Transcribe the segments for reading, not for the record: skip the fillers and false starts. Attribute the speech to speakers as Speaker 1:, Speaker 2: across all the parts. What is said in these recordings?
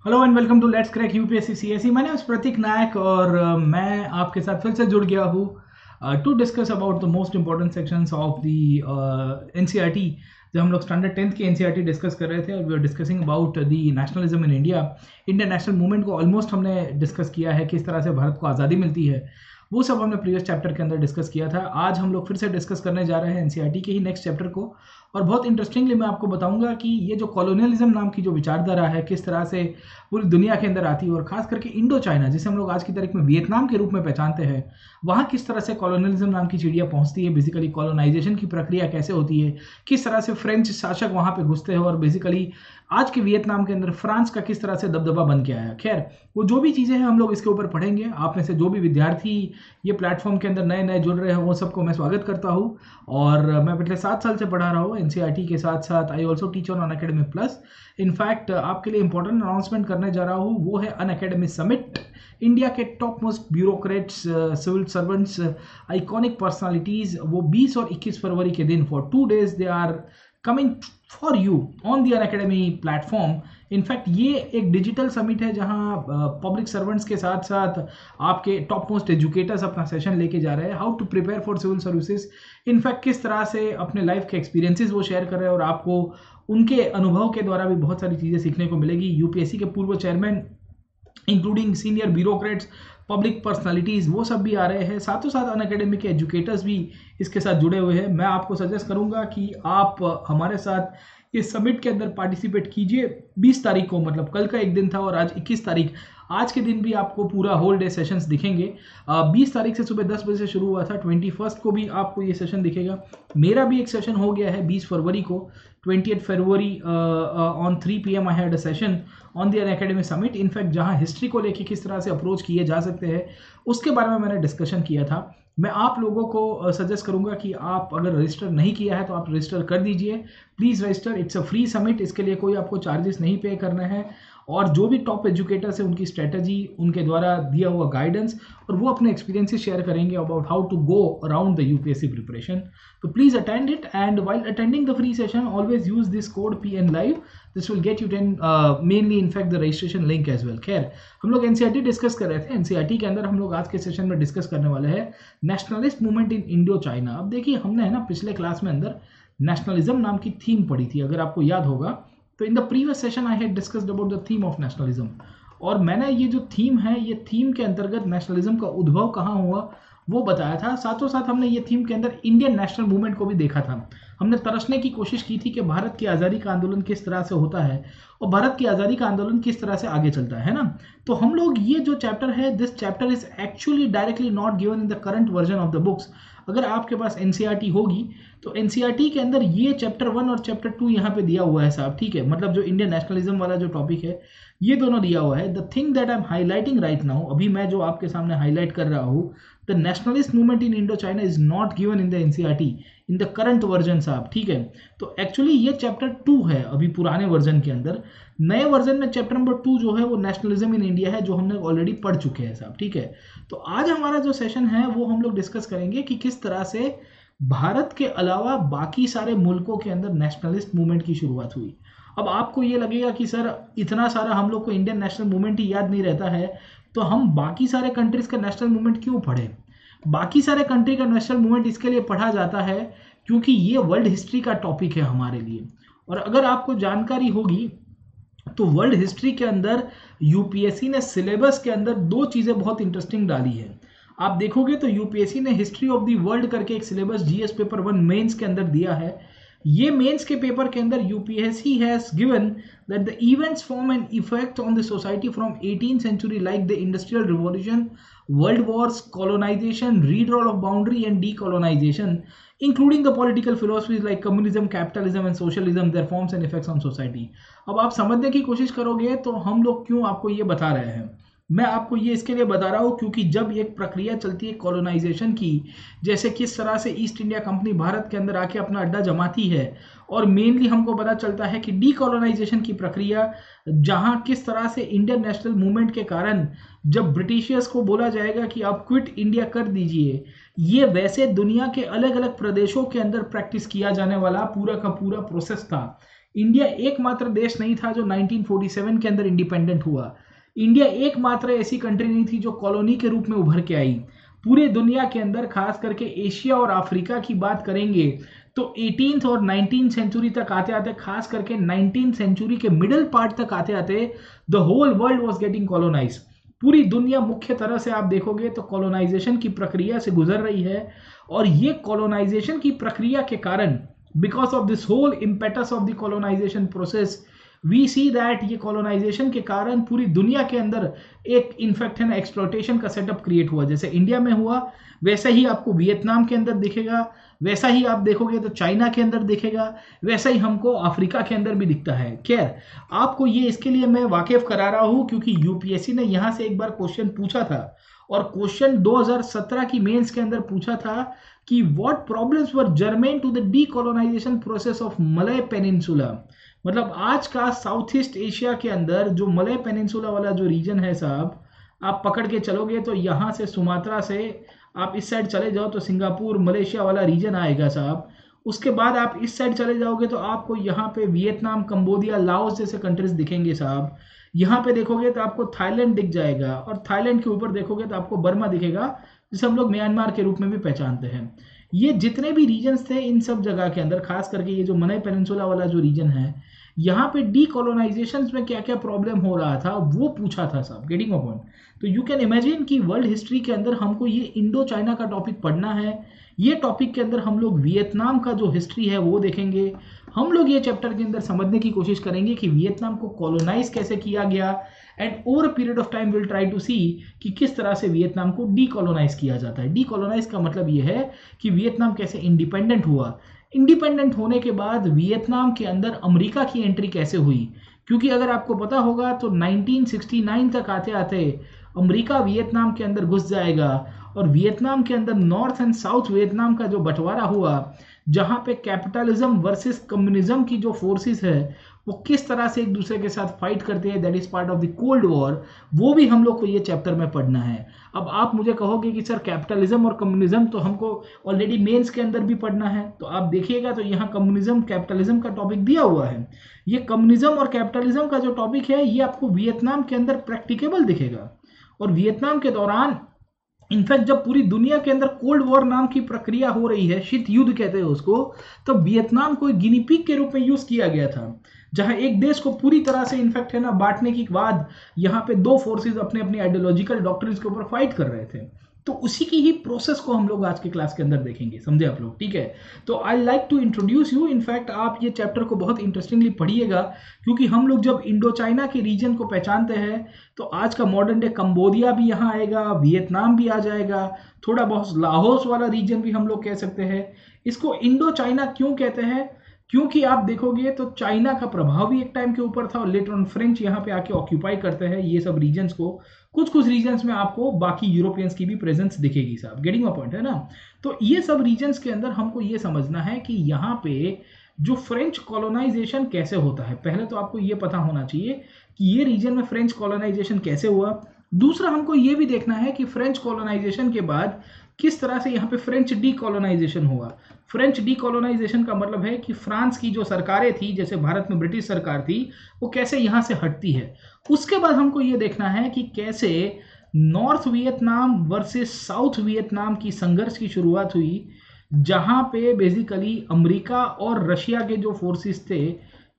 Speaker 1: Hello and welcome to let's crack UPSC CSE. मैं नाम प्रतीक नायक और मैं आपके साथ फिर से जुड़ गया हूँ to discuss about the most important sections of the NCERT. जब हम लोग स्टैंडर्ड 10th की एनसीईआरटी डिस्कस कर रहे थे और we are discussing about the nationalism in India. Indian national movement को ऑलमोस्ट हमने डिस्कस किया है, किस तरह से भारत को आज़ादी मिलती है, वो सब हमने प्रीवियस चैप्टर के अंदर डिस्कस किया था। आज हम लोग फिर से डिस्कस करने जा रहे हैं एनसीईआरटी के ही नेक्स्ट चैप्टर को। और बहुत इंटरेस्टिंगली मैं आपको बताऊंगा कि ये जो कॉलोनियलिज्म नाम की जो विचारधारा है किस तरह से पूरी दुनिया के अंदर आती है, और खास करके इंडो चाइना जिसे हम लोग आज की तारीख में वियतनाम के रूप में पहचानते हैं, वहाँ किस तरह से कॉलोनियलिज्म नाम की चिड़िया पहुँचती है, बेसिकली कॉलोनाइजेशन की प्रक्रिया कैसे होती है, किस तरह से फ्रेंच शासक वहाँ पे घुसते हैं और बेसिकली आज के वियतनाम के अंदर फ्रांस का किस तरह से दबदबा बन के आया। खैर, वो जो भी चीज़ें हैं हम लोग इसके ऊपर पढ़ेंगे। आप में से जो भी विद्यार्थी ये प्लेटफॉर्म के अंदर नए नए जुड़ रहे हैं वो सबको मैं स्वागत करता हूँ। और मैं पिछले 7 साल से पढ़ा रहा हूँ एनसीईआरटी के साथ साथ। I also teach on Unacademy plus. In fact आपके लिए इंपॉर्टेंट अनाउंसमेंट करने जा रहा हूँ, वो है अनअकैडमी समिट। इंडिया के top most bureaucrats, civil servants, iconic personalities वो 20 और 21 फरवरी के दिन for 2 days they are coming for you on the Unacademy platform. In fact ये एक डिजिटल समिट है जहां पब्लिक सर्वेंट्स के साथ साथ आपके टॉप मोस्ट एजुकेटर्स अपना सेशन लेके जा रहे हैं, how to prepare for civil services. In fact किस तरह से अपने लाइफ के एक्सपीरियंसेस वो शेयर कर रहे हैं और आपको उनके अनुभव के द्वारा भी बहुत सारी चीज़ें सीखने को मिलेगी। यूपीएससी के पूर्व chairman including senior bureaucrats, public personalities वो सब भी आ रहे हैं। साथों साथ अनअकैडमी के एजुकेटर्स भी इसके साथ जुड़े हुए हैं। मैं आपको सजेस्ट करूंगा कि आप हमारे साथ इस समिट के अंदर पार्टिसिपेट कीजिए। 20 तारीख को, मतलब कल का एक दिन था और आज 21 तारीख, आज के दिन भी आपको पूरा होल डे सेशंस दिखेंगे। 20 तारीख से सुबह 10 बजे से शुरू हुआ था, 21 को भी आपको ये सेशन दिखेगा। मेरा भी एक सेशन हो गया है 20 फरवरी को, 20th February on 3 PM I had a session on the Unacademy Summit। In fact जहां हिस्ट्री को लेके किस तरह से अप्रोच किए जा सकते हैं उसके बारे में मैंने डिस्कशन किया था। मैं आप लोगों को सजेस्ट करूंगा कि आप अगर रजिस्टर नहीं किया है तो आप रजिस्टर कर दीजिए, please register. It's a free summit, इसके लिए कोई आपको चार्जेस नहीं पे करने हैं। और जो भी टॉप एजुकेटर्स है उनकी स्ट्रेटजी, उनके द्वारा दिया हुआ गाइडेंस, और वो अपने एक्सपीरियंसेस शेयर करेंगे about how to go around the UPSC preparation. तो please attend it, and while attending the free session always use this code PN Live। This will get you 10 mainly in fact the registration link as well. खैर, हम लोग NCERT discuss कर रहे थे। NCERT के अंदर हम लोग आज के सेशन में डिस्कस करने वाले हैं nationalist movement in Indo China. अब देखिए, हमने है ना पिछले क्लास में अंदर नेशनलिज्म नाम की थीम पढ़ी थी, अगर आपको याद होगा। तो in the previous session I had discussed about the theme of nationalism, और मैंने ये जो थीम है, ये थीम के अंतर्गत नेशनलिज्म का उद्भव कहाँ हुआ वो बताया था। साथों साथ हमने ये थीम के अंदर इंडियन नेशनल मूवमेंट को भी देखा था। हमने तरसने की कोशिश की थी कि भारत की आज़ादी का आंदोलन किस तरह से होता है और भारत की आज़ादी का आंदोलन किस तरह से आगे चलता है ना। तो हम लोग ये जो चैप्टर है, this chapter is actually directly not given in the current version of the books. अगर आपके पास एनसीईआरटी होगी तो एनसीईआरटी के अंदर ये चैप्टर 1 और चैप्टर 2 यहाँ पे दिया हुआ है साहब, ठीक है। मतलब जो इंडियन नेशनलिज्म वाला जो टॉपिक है ये दोनों दिया हुआ है। The thing that I am highlighting right now, अभी मैं जो आपके सामने हाईलाइट कर रहा हूँ, the nationalist movement in Indo China is not given in the NCERT in the current version साहब, ठीक है। तो एक्चुअली ये चैप्टर 2 है अभी पुराने वर्जन के अंदर। नए वर्जन में चैप्टर नंबर 2 जो है वो नेशनलिज्म इन इंडिया है, जो हमने ऑलरेडी पढ़ चुके हैं साहब, ठीक है। तो आज हमारा जो सेशन है वो हम लोग डिस्कस करेंगे कि किस तरह से भारत के अलावा बाकी सारे मुल्कों के अंदर नेशनलिस्ट मूवमेंट की शुरुआत हुई। अब आपको ये लगेगा कि सर इतना सारा हम लोग को इंडियन नेशनल मूवमेंट ही याद नहीं रहता है, तो हम बाकी सारे कंट्रीज का नेशनल मूवमेंट क्यों पढ़ें। बाकी सारे कंट्री का नेशनल मूवमेंट इसके लिए पढ़ा जाता है क्योंकि ये वर्ल्ड हिस्ट्री का टॉपिक है हमारे लिए। और अगर आपको जानकारी होगी तो वर्ल्ड हिस्ट्री के अंदर यूपीएससी ने सिलेबस के अंदर 2 चीज़ें बहुत इंटरेस्टिंग डाली है। आप देखोगे तो यूपीएससी ने हिस्ट्री ऑफ द वर्ल्ड करके एक सिलेबस जीएस पेपर 1 मेंस के अंदर दिया है। ये मेंस के पेपर के अंदर UPSC has given that the events form an effect on the society from 18th century like the industrial revolution, world Wars, colonization, redrawal of boundary and decolonization, including the political philosophies like communism, capitalism and socialism, their forms and effects on society। अब आप समझने की कोशिश करोगे तो हम लोग क्यों आपको ये बता रहे हैं। मैं आपको ये इसके लिए बता रहा हूँ क्योंकि जब एक प्रक्रिया चलती है कॉलोनाइजेशन की, जैसे किस तरह से ईस्ट इंडिया कंपनी भारत के अंदर आके अपना अड्डा जमाती है, और मेनली हमको पता चलता है कि डीकॉलोनाइजेशन की प्रक्रिया, जहां किस तरह से इंडियन नेशनल मूवमेंट के कारण जब ब्रिटिशियर्स को बोला जाएगा कि आप क्विट इंडिया कर दीजिए, ये वैसे दुनिया के अलग अलग प्रदेशों के अंदर प्रैक्टिस किया जाने वाला पूरा का पूरा प्रोसेस था इंडिया एकमात्र देश नहीं था जो 1947 के अंदर इंडिपेंडेंट हुआ। इंडिया एकमात्र ऐसी कंट्री नहीं थी जो कॉलोनी के रूप में उभर के आई। पूरे दुनिया के अंदर खास करके एशिया और अफ्रीका की बात करेंगे तो 18th और 19th सेंचुरी तक आते आते, खास करके 19th सेंचुरी के मिडिल पार्ट तक आते आते the whole world was getting colonise. पूरी दुनिया मुख्य तरह से आप देखोगे तो कॉलोनाइजेशन की प्रक्रिया से गुजर रही है, और ये कॉलोनाइजेशन की प्रक्रिया के कारण, because of this whole impetus of the colonisation process, we see that ये कॉलोनाइजेशन के कारण पूरी दुनिया के अंदर एक इनफैक्ट है ना एक्सप्लॉयटेशन का सेटअप क्रिएट हुआ। जैसे इंडिया में हुआ वैसा ही आपको वियतनाम के अंदर दिखेगा, वैसा ही आप देखोगे तो चाइना के अंदर दिखेगा, वैसा ही हमको अफ्रीका के अंदर भी दिखता है। खैर, आपको ये इसके लिए मैं वाकिफ करा रहा हूं क्योंकि यूपीएससी ने यहां से एक बार क्वेश्चन पूछा था, और क्वेश्चन 2017 की मेंस के अंदर पूछा था कि what problems were germane to the decolonisation process of Malay peninsula. मतलब आज का साउथ ईस्ट एशिया के अंदर जो मलय पेनिनसुला वाला जो रीजन है साहब, आप पकड़ के चलोगे तो यहाँ से सुमात्रा से आप इस साइड चले जाओ तो सिंगापुर मलेशिया वाला रीजन आएगा साहब। उसके बाद आप इस साइड चले जाओगे तो आपको यहाँ पे वियतनाम, कंबोडिया, लाओस जैसे कंट्रीज दिखेंगे साहब। यहाँ पे देखोगे तो आपको थाईलैंड दिख जाएगा, और थाईलैंड के ऊपर देखोगे तो आपको बर्मा दिखेगा, जिसे हम लोग म्यांमार के रूप में भी पहचानते हैं। ये जितने भी रीजन्स थे इन सब जगह के अंदर, खास करके ये जो मलय पेनिनसुला वाला जो रीजन है, यहाँ पे डीकोलोनाइजेशन में क्या क्या प्रॉब्लम हो रहा था वो पूछा था साहब। Getting a point? तो यू कैन इमेजिन कि वर्ल्ड हिस्ट्री के अंदर हमको ये इंडो चाइना का टॉपिक पढ़ना है। ये टॉपिक के अंदर हम लोग वियतनाम का जो हिस्ट्री है वो देखेंगे। हम लोग ये चैप्टर के अंदर समझने की कोशिश करेंगे कि वियतनाम को कॉलोनाइज कैसे किया गया, and over a period of time will try to see कि किस तरह से वियतनाम को डीकोलोनाइज किया जाता है। डीकोलोनाइज का मतलब ये है कि वियतनाम कैसे इंडिपेंडेंट हुआ। इंडिपेंडेंट होने के बाद वियतनाम के अंदर अमेरिका की एंट्री कैसे हुई, क्योंकि अगर आपको पता होगा तो 1969 तक आते आते अमेरिका वियतनाम के अंदर घुस जाएगा, और वियतनाम के अंदर नॉर्थ एंड साउथ वियतनाम का जो बंटवारा हुआ, जहां पे कैपिटलिज्म वर्सेस कम्युनिज्म की जो फोर्सेस है वो किस तरह से एक दूसरे के साथ फाइट करते हैं, that is part of the cold war, वो भी हम लोग को ये चैप्टर में पढ़ना है। अब आप मुझे कहोगे कि सर कैपिटलिज्म और कम्युनिज्म तो हमको ऑलरेडी मेंस के अंदर भी पढ़ना है, तो आप देखिएगा तो यहाँ कम्युनिज्म कैपिटलिज्म का टॉपिक दिया हुआ है। ये कम्युनिज्म और कैपिटलिज्म का जो टॉपिक है ये आपको वियतनाम के अंदर प्रैक्टिकेबल दिखेगा, और वियतनाम के दौरान इनफैक्ट जब पूरी दुनिया के अंदर कोल्ड वॉर नाम की प्रक्रिया हो रही है, शीत युद्ध कहते हैं उसको, तो वियतनाम को एक गिनी पिग के रूप में यूज किया गया था, जहां एक देश को पूरी तरह से इनफैक्ट है ना बांटने के बाद यहाँ पे दो फोर्सेस अपने अपने आइडियोलॉजिकल डॉक्ट्रिन्स के ऊपर फाइट कर रहे थे। तो उसी की ही प्रोसेस को हम लोग आज के क्लास के अंदर देखेंगे, समझे आप लोग? ठीक है, तो I like to introduce you. In fact आप ये चैप्टर को बहुत इंटरेस्टिंगली पढ़िएगा, क्योंकि हम लोग जब इंडो चाइना के रीजन को पहचानते हैं तो आज का मॉडर्न डे कंबोडिया भी यहाँ आएगा, वियतनाम भी आ जाएगा, थोड़ा बहुत लाहौस वाला रीजन भी हम लोग कह सकते हैं। इसको इंडो चाइना क्यों कहते हैं? क्योंकि आप देखोगे तो चाइना का प्रभाव भी एक टाइम के ऊपर था, और लेटर ऑन फ्रेंच यहाँ पे आके ऑक्यूपाई करते हैं ये सब रीजन्स को। कुछ कुछ रीजन्स में आपको बाकी यूरोपियंस की भी प्रेजेंस दिखेगी साहब। गेटिंग अ पॉइंट है ना? तो ये सब रीजन्स के अंदर हमको ये समझना है कि यहाँ पे जो फ्रेंच कॉलोनाइजेशन कैसे होता है। पहले तो आपको ये पता होना चाहिए कि ये रीजन में फ्रेंच कॉलोनाइजेशन कैसे हुआ। दूसरा हमको ये भी देखना है कि फ्रेंच कॉलोनाइजेशन के बाद किस तरह से यहाँ पे फ्रेंच डीकोलोनाइजेशन हुआ। फ्रेंच डीकोलोनाइजेशन का मतलब है कि फ्रांस की जो सरकारें थी, जैसे भारत में ब्रिटिश सरकार थी, वो कैसे यहाँ से हटती है। उसके बाद हमको ये देखना है कि कैसे north Vietnam versus south Vietnam की संघर्ष की शुरुआत हुई, जहाँ पे बेसिकली अमेरिका और रशिया के जो फोर्सेस थे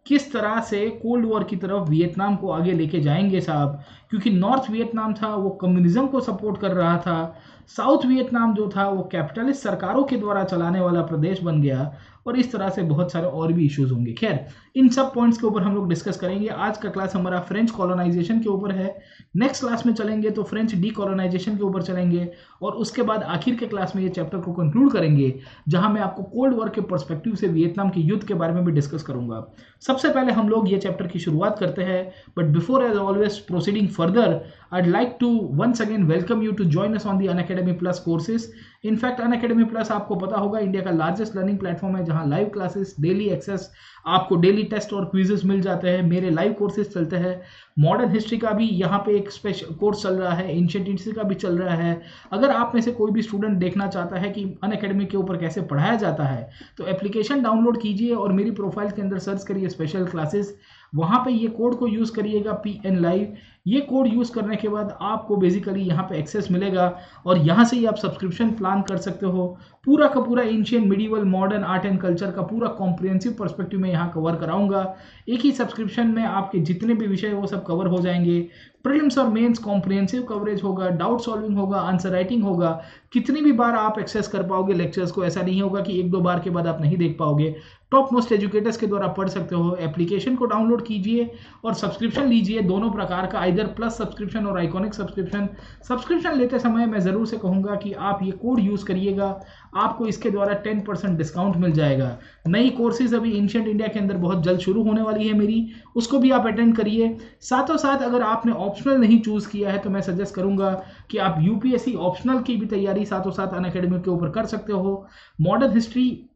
Speaker 1: किस तरह से कोल्ड वॉर की तरफ वियतनाम को आगे लेके जाएंगे साहब। क्योंकि नॉर्थ वियतनाम था वो कम्युनिज्म को सपोर्ट कर रहा था, साउथ वियतनाम जो था वो कैपिटलिस्ट सरकारों के द्वारा चलाने वाला प्रदेश बन गया, और इस तरह से बहुत सारे और भी इश्यूज होंगे। खैर, इन सब पॉइंट्स के ऊपर हम लोग डिस्कस करेंगे। आज का क्लास हमारा फ्रेंच कॉलोनाइजेशन के ऊपर है, नेक्स्ट क्लास में चलेंगे तो फ्रेंच डीकोलोनाइजेशन के ऊपर चलेंगे, और उसके बाद आखिर के क्लास में ये चैप्टर को कंक्लूड करेंगे, जहां मैं आपको कोल्ड वॉर के पर्सपेक्टिव से वियतनाम के युद्ध के बारे में भी डिस्कस करूंगा। सबसे पहले हम लोग ये चैप्टर की शुरुआत करते हैं, but before as always proceeding further, I'd like to once again welcome you to join us on the Unacademy Plus courses. In fact Unacademy plus आपको पता होगा इंडिया का लार्जेस्ट लर्निंग प्लेटफॉर्म है, जहां लाइव क्लासेस, डेली एक्सेस, आपको daily test और quizzes मिल जाते हैं, मेरे लाइव कोर्सेज चलते हैं, मॉडर्न हिस्ट्री का भी यहाँ पे एक स्पेशल कोर्स चल रहा है, एंशिएंट हिस्ट्री का भी चल रहा है। अगर आप में से कोई भी स्टूडेंट देखना चाहता है कि अनअकैडमी के ऊपर कैसे पढ़ाया जाता है, तो एप्लीकेशन डाउनलोड कीजिए और मेरी प्रोफाइल के अंदर सर्च करिए स्पेशल क्लासेस, वहाँ पे ये कोड को यूज़ करिएगा PN Live। ये कोड यूज़ करने के बाद आपको बेसिकली यहाँ पे एक्सेस मिलेगा और यहाँ से ही आप सब्सक्रिप्शन प्लान कर सकते हो। पूरा का पूरा ancient, medieval, modern, art and culture का पूरा कॉम्प्रिहेंसिव पर्सपेक्टिव में यहाँ कवर कराऊंगा। एक ही सब्सक्रिप्शन में आपके जितने भी विषय वो सब कवर हो जाएंगे। प्रीलिम्स और मेंस कॉम्प्रिहेंसिव कवरेज होगा, डाउट सॉल्विंग होगा, आंसर राइटिंग होगा। कितनी भी बार आप एक्सेस कर पाओगे लेक्चर्स को, ऐसा नहीं होगा कि 1-2 बार के बाद आप नहीं देख पाओगे। टॉप मोस्ट एजुकेटर्स के द्वारा पढ़ सकते हो। एप्लीकेशन को डाउनलोड कीजिए और सब्सक्रिप्शन लीजिए, दोनों प्रकार का, आइदर प्लस सब्सक्रिप्शन और आइकॉनिक सब्सक्रिप्शन। सब्सक्रिप्शन लेते समय मैं ज़रूर से कहूँगा कि आप ये कोड यूज़ करिएगा, आपको इसके द्वारा 10% डिस्काउंट मिल जाएगा। नई कोर्सेज अभी एंशिएंट इंडिया के अंदर बहुत जल्द शुरू होने वाली है मेरी, उसको भी आप अटेंड करिए। साथों साथ अगर आपने ऑप्शनल नहीं चूज़ किया है तो मैं सजेस्ट करूंगा कि आप UPSC ऑप्शनल की भी तैयारी साथों साथ अनअकैडमी के ऊपर कर सकते हो। Modern history,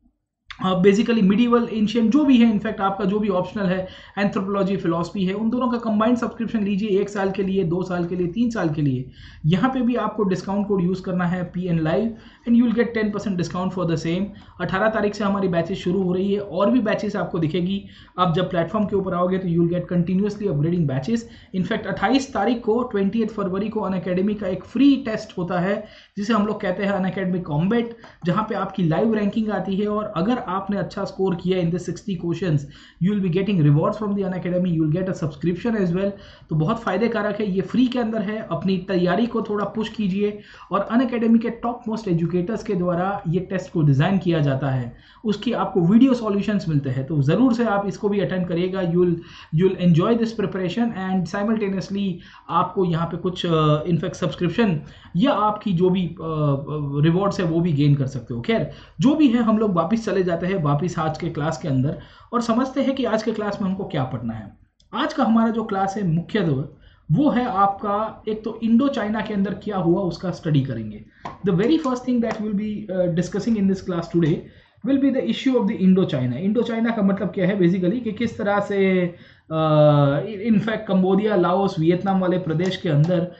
Speaker 1: basically medieval, ancient, जो भी है, इनफैक्ट आपका जो भी ऑप्शनल है, एंथ्रोपोलॉजी, फिलॉसफी है, उन दोनों का कंबाइंड सब्सक्रिप्शन लीजिए 1 साल के लिए, 2 साल के लिए, 3 साल के लिए। यहाँ पे भी आपको डिस्काउंट कोड यूज़ करना है PN Live and you will gate 10% discount for the same. 18 तारीख से हमारी बैचेस शुरू हो रही है, और भी बैचेस आपको दिखेगी। आप जब प्लेटफॉर्म के ऊपर आओगे तो you will gate continuously upgrading batches. In fact 28 तारीख को, 20 फरवरी को अनअकैडमी का एक फ्री टेस्ट होता है जिसे हम लोग कहते हैं अनअकैडमी कॉम्बैट, जहाँ पे आपकी लाइव रैंकिंग आती है और अगर आपने अच्छा स्कोर किया in the 60 questions, you will be getting rewards from the Unacademy, you will get a subscription as well. तो बहुत फायदे कारक है, ये फ्री के अंदर है। अपनी तैयारी को थोड़ा पुश कीजिए और अनअकैडमी के टॉप मोस्ट एजुकेटर्स के द्वारा ये टेस्ट को डिजाइन किया जाता है, उसकी आपको वीडियो सॉल्यूशंस मिलते हैं। तो जरूर से आप इसको भी अटेंड करिएगा। You will enjoy this preparation and simultaneously आपको यहाँ पे कुछ इनफैक्ट सब्सक्रिप्शन या आपकी जो भी रिवॉर्ड्स है वो भी गेन कर सकते हो। खैर जो भी है, हम लोग वापस चले जाते हैं वापस आज के क्लास के अंदर और समझते हैं कि आज के क्लास में हमको क्या पढ़ना है। आज का हमारा जो क्लास है मुख्यतः वो है आपका, एक तो इंडो चाइना के अंदर क्या हुआ उसका स्टडी करेंगे। The very first thing that will be discussing in this class today will be the issue of the Indo China. Indo China का मतलब क्या है बेसिकली, कि किस तरह से इनफैक्ट कंबोडिया, लाओस, वियतनाम वाले प्रदेश के अंदर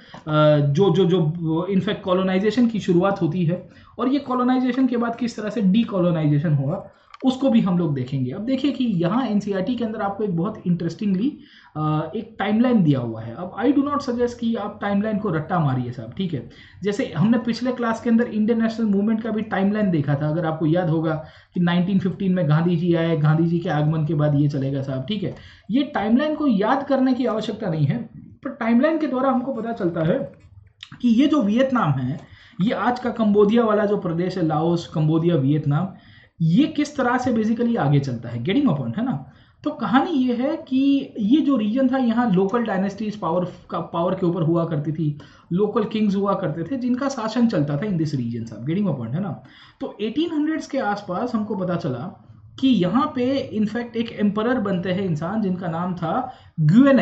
Speaker 1: जो इनफैक्ट कॉलोनाइजेशन की शुरुआत होती है और ये कॉलोनाइजेशन के बाद किस तरह से डीकॉलोनाइजेशन हुआ उसको भी हम लोग देखेंगे। अब देखिए कि यहाँ NCERT के अंदर आपको एक बहुत इंटरेस्टिंगली एक टाइमलाइन दिया हुआ है। अब आई डू नॉट सजेस्ट कि आप टाइमलाइन को रट्टा मारिए साहब, ठीक है। जैसे हमने पिछले क्लास के अंदर इंडियन नेशनल मूवमेंट का भी टाइमलाइन देखा था, अगर आपको याद होगा कि 1915 में गांधी जी आए, गांधी जी के आगमन के बाद ये चलेगा साहब, ठीक है। ये टाइमलाइन को याद करने की आवश्यकता नहीं है, पर टाइमलाइन के द्वारा हमको पता चलता है कि ये जो वियतनाम है, ये आज का कंबोडिया वाला जो प्रदेश है, लाओस, कंबोडिया, वियतनाम, ये किस तरह से बेसिकली आगे चलता है। गेटिंग अ पॉइंट, है ना। तो कहानी ये है कि ये जो रीजन था, यहाँ लोकल डायनेस्टीज पावर के ऊपर हुआ करती थी, लोकल किंग्स हुआ करते थे जिनका शासन चलता था इन दिस रीजन साहब। गेटिंग अ पॉइंट, है ना। तो 1800s के आसपास हमको पता चला कि यहाँ पे इनफैक्ट एक एम्परर बनते हैं इंसान जिनका नाम था ग्युएन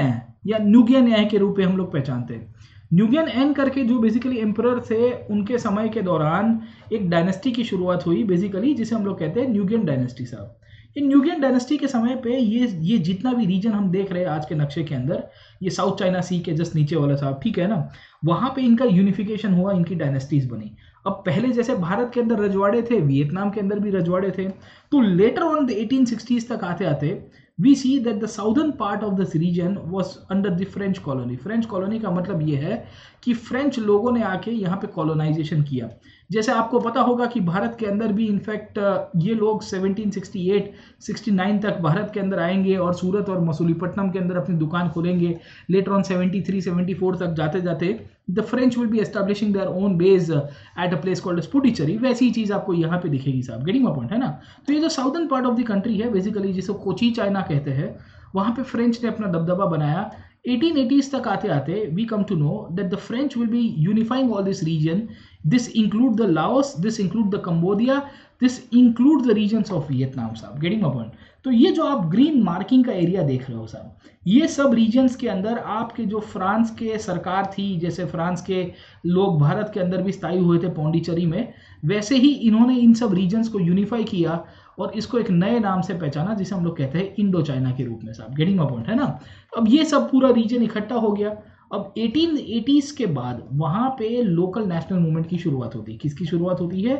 Speaker 1: या न्यूगियन के रूप में हम लोग पहचानते हैं। न्यूगियन एन करके जो बेसिकली एम्परर थे, उनके समय के दौरान एक डायनेस्टी की शुरुआत हुई बेसिकली, जिसे हम लोग कहते हैं न्यूगियन डायनेस्टी साहब। इन न्यूगियन डायनेस्टी के समय पे ये जितना भी रीजन हम देख रहे हैं आज के नक्शे के अंदर, ये साउथ चाइना सी के जस्ट नीचे वाला साहब, ठीक है ना, वहां पे इनका यूनिफिकेशन हुआ, इनकी डायनेस्टीज बनी। अब पहले जैसे भारत के अंदर रजवाड़े थे, वियतनाम के अंदर भी रजवाड़े थे, तो लेटर ऑन द 1860s तक आते आते we see that the southern part of this region was under the French colony। French colony का मतलब ये है कि फ्रेंच लोगों ने आके यहाँ पे कॉलोनाइजेशन किया। जैसे आपको पता होगा कि भारत के अंदर भी इनफैक्ट ये लोग 1768-69 तक भारत के अंदर आएंगे और सूरत और मसूलीपट्टनम के अंदर अपनी दुकान खोलेंगे। लेटर ऑन 73-74 तक जाते जाते the French will B establishing their own base at a place called Puducherry. वैसी चीज़ आपको यहाँ पे दिखेगी साहब। गेटिंग माय पॉइंट, है ना। तो ये जो southern part of the country है बेसिकली, जिसे कोची चाइना कहते हैं, वहाँ पे फ्रेंच ने अपना दबदबा बनाया। 1880s तक आते आते we come to know that the French will be unifying all this region. This include the Laos, this include the Cambodia, this include the regions of Vietnam साहब। Getting my point. तो ये जो आप green marking का area देख रहे हो साहब, ये सब रीजन्स के अंदर आपके जो फ्रांस के सरकार थी, जैसे फ्रांस के लोग भारत के अंदर भी स्थायी हुए थे पौंडीचेरी में, वैसे ही इन्होंने इन सब रीजन्स को यूनिफाई किया और इसको एक नए नाम से पहचाना जिसे हम लोग कहते हैं इंडो चाइना के रूप में साहब। गेटिंग माय पॉइंट है ना। अब ये सब पूरा रीजन इकट्ठा हो गया। अब 1880s के बाद वहां पे लोकल नेशनल मूवमेंट की शुरुआत होती है। किसकी शुरुआत होती है?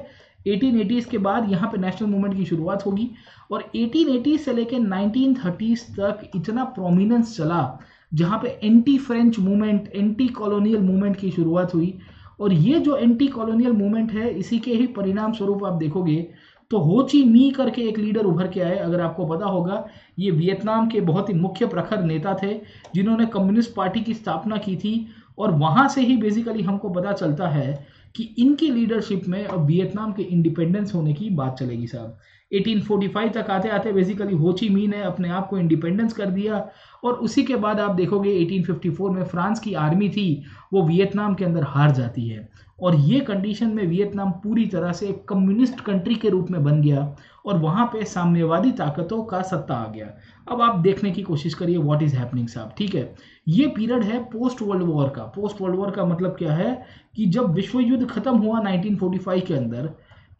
Speaker 1: 1880s के बाद यहाँ पे नेशनल मूवमेंट की शुरुआत होगी और 1880 से लेकर 1930s तक इतना प्रोमिनेंस चला जहाँ पे anti French movement, anti colonial movement की शुरुआत हुई। और ये जो एंटी कॉलोनियल मूवमेंट है इसी के ही परिणाम स्वरूप आप देखोगे तो हो ची मी करके एक लीडर उभर के आए। अगर आपको पता होगा ये वियतनाम के बहुत ही मुख्य प्रखर नेता थे जिन्होंने कम्युनिस्ट पार्टी की स्थापना की थी और वहां से ही बेसिकली हमको पता चलता है कि इनकी लीडरशिप में अब वियतनाम के इंडिपेंडेंस होने की बात चलेगी साहब। 1845 तक आते आते बेसिकली हो ची मी ने अपने आप को इंडिपेंडेंस कर दिया और उसी के बाद आप देखोगे 1854 में फ्रांस की आर्मी थी वो वियतनाम के अंदर हार जाती है और ये कंडीशन में वियतनाम पूरी तरह से एक कम्युनिस्ट कंट्री के रूप में बन गया और वहां पे साम्यवादी ताकतों का सत्ता आ गया। अब आप देखने की कोशिश करिए व्हाट इज हैपनिंग साहब। ठीक है, ये पीरियड है पोस्ट वर्ल्ड वॉर का। पोस्ट वर्ल्ड वॉर का मतलब क्या है कि जब विश्व युद्ध खत्म हुआ 1945 के अंदर,